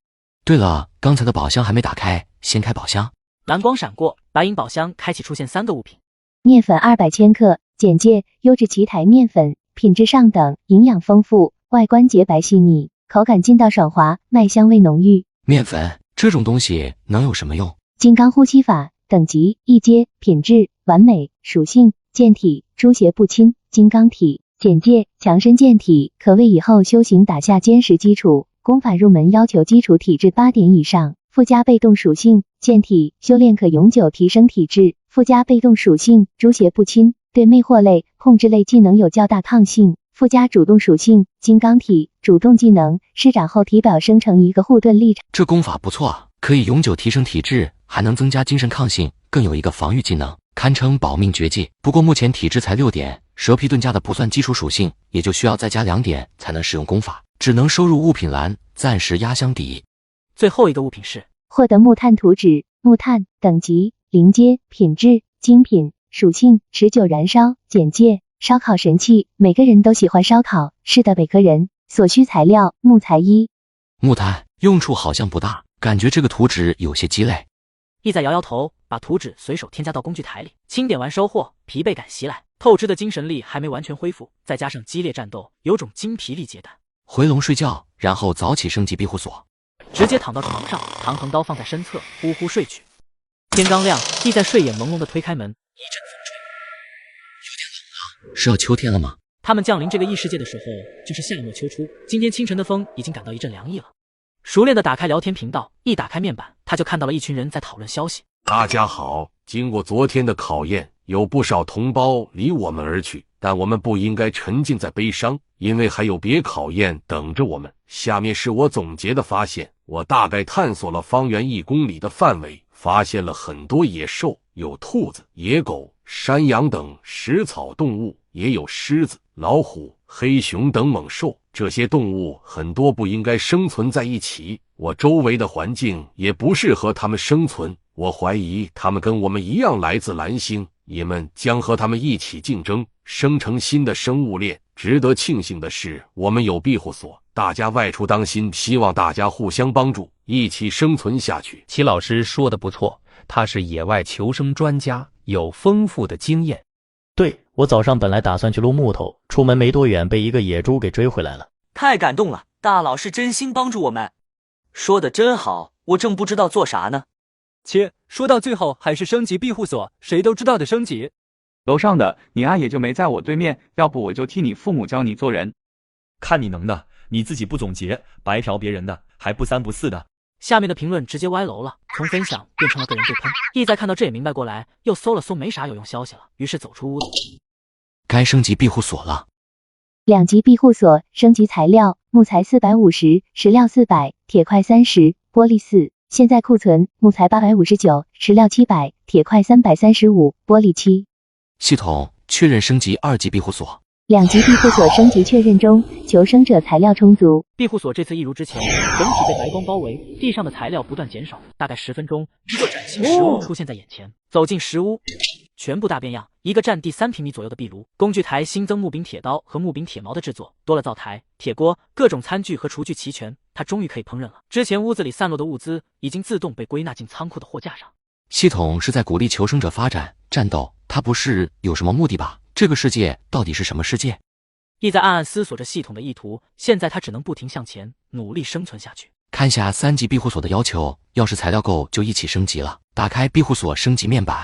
对了，刚才的宝箱还没打开，先开宝箱。蓝光闪过，白银宝箱开启，出现3个物品。面粉200千克，简介：优质奇台面粉，品质上等，营养丰富，外观洁白细腻，口感劲道爽滑，麦香味浓郁。面粉这种东西能有什么用？金刚呼吸法，等级1阶，品质完美，属性健体，诸邪不侵，金刚体。简介：强身健体，可为以后修行打下坚实基础。功法入门要求基础体质8点以上，附加被动属性健体，修炼可永久提升体质，附加被动属性诸邪不侵。对魅惑类、控制类技能有较大抗性，附加主动属性，金刚体，主动技能，施展后体表生成一个护盾立场。这功法不错啊，可以永久提升体质，还能增加精神抗性，更有一个防御技能，堪称保命绝技。不过目前体质才6点，蛇皮盾加的不算基础属性，也就需要再加2点才能使用功法，只能收入物品栏，暂时压箱底。最后一个物品是获得木炭图纸，木炭等级0阶，品质精品，属性持久燃烧，简介烧烤神器，每个人都喜欢烧烤，是的北科人。所需材料木材1。木炭用处好像不大，感觉这个图纸有些鸡肋。意在摇摇头，把图纸随手添加到工具台里。清点完收获，疲惫感袭来，透支的精神力还没完全恢复，再加上激烈战斗，有种精疲力竭感。回笼睡觉，然后早起升级庇护所，直接躺到床上，唐横刀放在身侧，呼呼睡去。天刚亮，意在睡眼朦胧地推开门，一阵风吹，有点冷了。是要秋天了吗？他们降临这个异世界的时候，就是夏末秋初。今天清晨的风已经感到一阵凉意了。熟练地打开聊天频道，一打开面板，他就看到了一群人在讨论消息。大家好，经过昨天的考验，有不少同胞离我们而去，但我们不应该沉浸在悲伤，因为还有别考验等着我们。下面是我总结的发现，我大概探索了方圆1公里的范围，发现了很多野兽，有兔子、野狗、山羊等食草动物，也有狮子、老虎、黑熊等猛兽。这些动物很多不应该生存在一起，我周围的环境也不适合它们生存。我怀疑它们跟我们一样来自蓝星，你们将和它们一起竞争，生成新的生物链。值得庆幸的是，我们有庇护所，大家外出当心，希望大家互相帮助，一起生存下去。齐老师说的不错，他是野外求生专家，有丰富的经验。对，我早上本来打算去撸木头，出门没多远被一个野猪给追回来了。太感动了，大佬是真心帮助我们。说的真好，我正不知道做啥呢。切，说到最后还是升级庇护所，谁都知道的升级。楼上的，你阿也就没在我对面，要不我就替你父母教你做人。看你能的，你自己不总结，白嫖别人的，还不三不四的。下面的评论直接歪楼了，从分享变成了个人对喷。意在看到这也明白过来，又搜了搜没啥有用消息了，于是走出屋子。该升级庇护所了。2级庇护所升级材料：木材450，石料400，铁块30，玻璃4。现在库存木材859，石料700，铁块335，玻璃7。系统确认升级2级庇护所。2级庇护所升级确认中，求生者材料充足。庇护所这次一如之前，整体被白光包围，地上的材料不断减少，大概10分钟，一个崭新石屋出现在眼前。走进石屋，全部大变样，一个占地3平米左右的壁炉，工具台新增木柄铁刀和木柄铁矛的制作，多了灶台、铁锅，各种餐具和厨具齐全，它终于可以烹饪了。之前屋子里散落的物资已经自动被归纳进仓库的货架上。系统是在鼓励求生者发展战斗，它不是有什么目的吧？这个世界到底是什么世界？意在暗暗思索着系统的意图，现在他只能不停向前，努力生存下去。看下3级庇护所的要求，要是材料够就一起升级了。打开庇护所升级面板。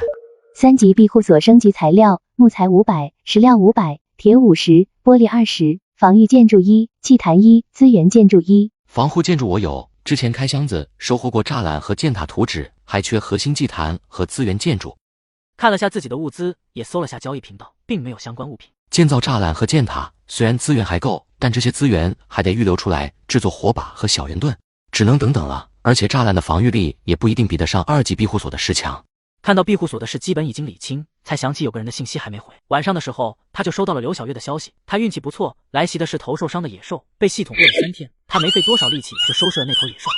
3级庇护所升级材料：木材500，石料500，铁50，玻璃20，防御建筑1，祭坛1，资源建筑1。防护建筑我有，之前开箱子收获过栅栏和箭塔图纸，还缺核心祭坛和资源建筑。看了下自己的物资，也搜了下交易频道，并没有相关物品。建造栅栏和箭塔，虽然资源还够，但这些资源还得预留出来制作火把和小圆盾，只能等等了。而且栅栏的防御力也不一定比得上2级庇护所的石墙。看到庇护所的事基本已经理清，才想起有个人的信息还没回。晚上的时候，他就收到了刘小月的消息。他运气不错，来袭的是头受伤的野兽，被系统饿了3天。他没费多少力气就收拾了那头野兽。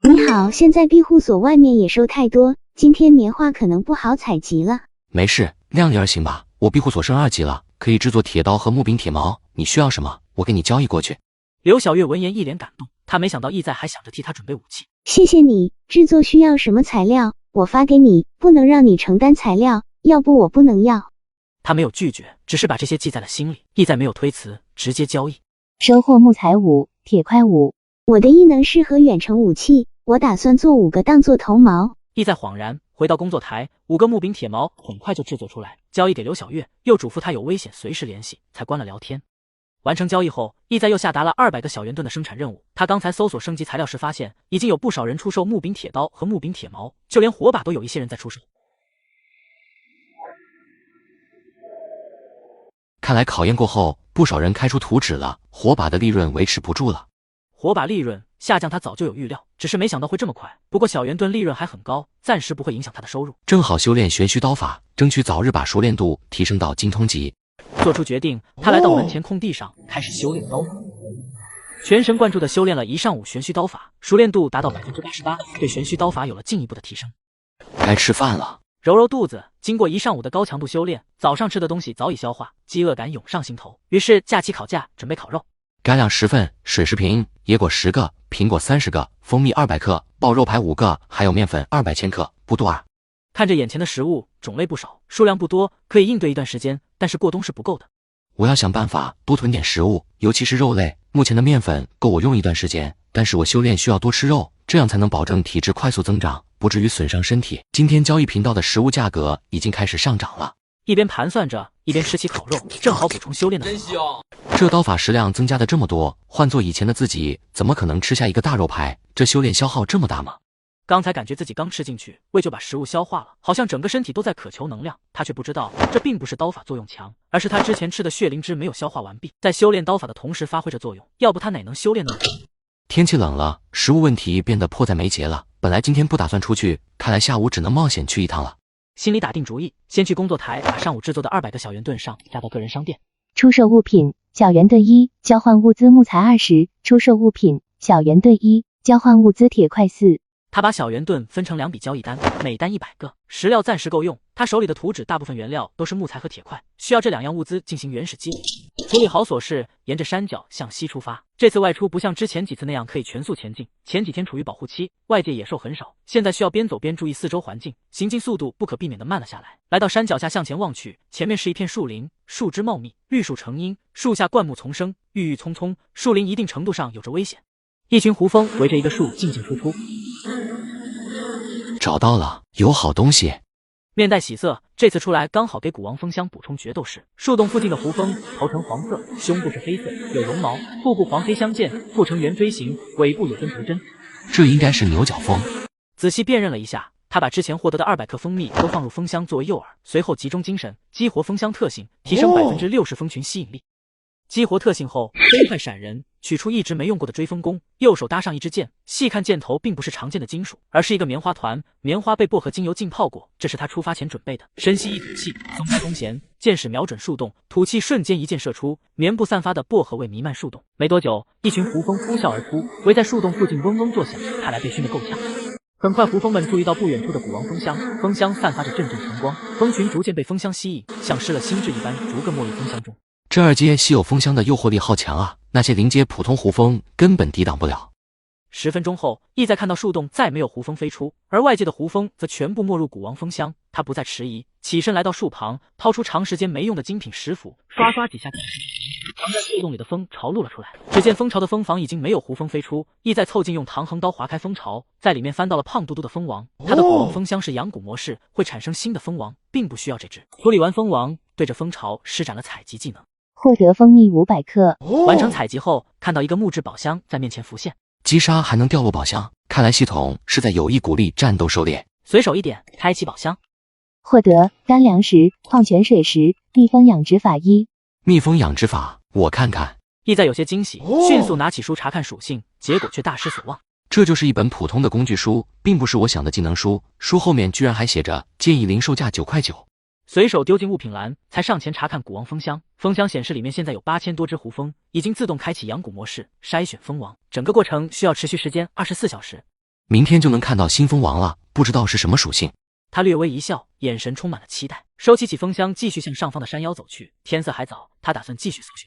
你好，现在庇护所外面野兽太多，今天棉花可能不好采集了。没事，量力而行吧。我庇护所升2级了，可以制作铁刀和木柄铁矛，你需要什么，我给你交易过去。刘小月闻言一脸感动，她没想到意在还想着替她准备武器。谢谢你，制作需要什么材料，我发给你，不能让你承担材料，要不我不能要。他没有拒绝，只是把这些记在了心里。意在没有推辞，直接交易。收获木材5，铁块5。我的异能适合远程武器，我打算做5个当做头矛。意在恍然回到工作台，5个木柄铁矛很快就制作出来，交易给刘小月，又嘱咐她有危险随时联系，才关了聊天。完成交易后，意在又下达了200个小圆盾的生产任务。他刚才搜索升级材料时发现，已经有不少人出售木柄铁刀和木柄铁矛，就连火把都有一些人在出售。看来考验过后，不少人开出图纸了，火把的利润维持不住了。火把利润下降，他早就有预料，只是没想到会这么快。不过小圆盾利润还很高，暂时不会影响他的收入。正好修炼玄虚刀法，争取早日把熟练度提升到精通级。做出决定，他来到门前空地上，开始修炼刀法。全神贯注地修炼了一上午玄虚刀法，熟练度达到88%，对玄虚刀法有了进一步的提升。该吃饭了。揉揉肚子，经过一上午的高强度修炼，早上吃的东西早已消化，饥饿感涌上心头。于是架起烤架，准备烤肉。干粮10份，水10瓶，野果10个，苹果30个，蜂蜜200克，爆肉排5个，还有面粉200千克，不多啊。看着眼前的食物，种类不少，数量不多，可以应对一段时间，但是过冬是不够的。我要想办法多囤点食物，尤其是肉类。目前的面粉够我用一段时间，但是我修炼需要多吃肉，这样才能保证体质快速增长，不至于损伤身体。今天交易频道的食物价格已经开始上涨了。一边盘算着，一边吃起烤肉，正好补充修炼的。真香！这刀法食量增加的这么多，换做以前的自己，怎么可能吃下一个大肉排？这修炼消耗这么大吗？刚才感觉自己刚吃进去，胃就把食物消化了，好像整个身体都在渴求能量。他却不知道，这并不是刀法作用强，而是他之前吃的血灵芝没有消化完毕，在修炼刀法的同时发挥着作用。要不他哪能修炼呢？天气冷了，食物问题变得迫在眉睫了。本来今天不打算出去，看来下午只能冒险去一趟了。心里打定主意，先去工作台把上午制作的200个小圆盾上加到个人商店。出售物品：小圆盾1，交换物资木材20。出售物品：小圆盾1，交换物资铁块4。他把小圆盾分成2笔交易单，每单100个，食料暂时够用。他手里的图纸大部分原料都是木材和铁块，需要这2样物资进行原始积累。处理好琐事，沿着山脚向西出发。这次外出不像之前几次那样可以全速前进，前几天处于保护期，外界野兽很少，现在需要边走边注意四周环境，行进速度不可避免地慢了下来。来到山脚下向前望去，前面是一片树林，树枝茂密，绿树成荫，树下灌木丛生，郁郁葱葱，树林一定程度上有着危险。一群胡蜂围着一个树进进出出。找到了，有好东西。面带喜色，这次出来刚好给古王蜂箱补充决斗士。树洞附近的胡蜂头呈黄色，胸部是黑色，有绒毛，腹部黄黑相间，腹呈圆锥形，尾部有根头针。这应该是牛角蜂。仔细辨认了一下，他把之前获得的200克蜂蜜都放入蜂箱作为诱饵，随后集中精神，激活蜂箱特性，提升60%蜂群吸引力。激活特性后，飞快闪人，取出一直没用过的追风弓，右手搭上一支箭，细看箭头并不是常见的金属，而是一个棉花团，棉花被薄荷精油浸泡过，这是他出发前准备的。深吸一吐气，松开弓弦，箭矢瞄准树洞，吐气瞬间一箭射出，棉布散发的薄荷味弥漫树洞。没多久，一群胡蜂呼啸而出，围在树洞附近嗡嗡作响，看来被熏得够呛。很快，胡蜂们注意到不远处的古王蜂箱，蜂箱散发着阵阵晨光，蜂群逐渐被蜂箱吸引，像失了心智一般，逐个没入蜂箱中。这2阶稀有蜂箱的诱惑力好强啊，那些0阶普通胡蜂根本抵挡不了。10分钟后，意在看到树洞再没有胡蜂飞出，而外界的胡蜂则全部没入古王蜂箱。他不再迟疑，起身来到树旁，掏出长时间没用的精品石斧，刷刷几下，藏在树洞里的蜂巢露了出来。只见蜂巢的蜂房已经没有胡蜂飞出，意在凑近用唐横刀划开蜂巢，在里面翻到了胖嘟嘟的蜂王。他的古王蜂箱是养蛊模式，会产生新的蜂王，并不需要这只。处理完蜂王，对着蜂巢施展了采集技能。获得蜂蜜500克。完成采集后，看到一个木质宝箱在面前浮现。击杀还能掉落宝箱，看来系统是在有意鼓励战斗狩猎。随手一点，开启宝箱。获得干粮石、矿泉水石、蜜蜂养殖法1。蜜蜂养殖法，我看看。意在有些惊喜，迅速拿起书查看属性，结果却大失所望。这就是一本普通的工具书，并不是我想的技能书。书后面居然还写着建议零售价9.9块。随手丢进物品栏，才上前查看古王蜂箱。蜂箱显示里面现在有8000多只胡蜂，已经自动开启养蛊模式，筛选蜂王。整个过程需要持续时间24小时。明天就能看到新蜂王了，不知道是什么属性。他略微一笑，眼神充满了期待，收起蜂箱，继续向上方的山腰走去。天色还早，他打算继续搜寻。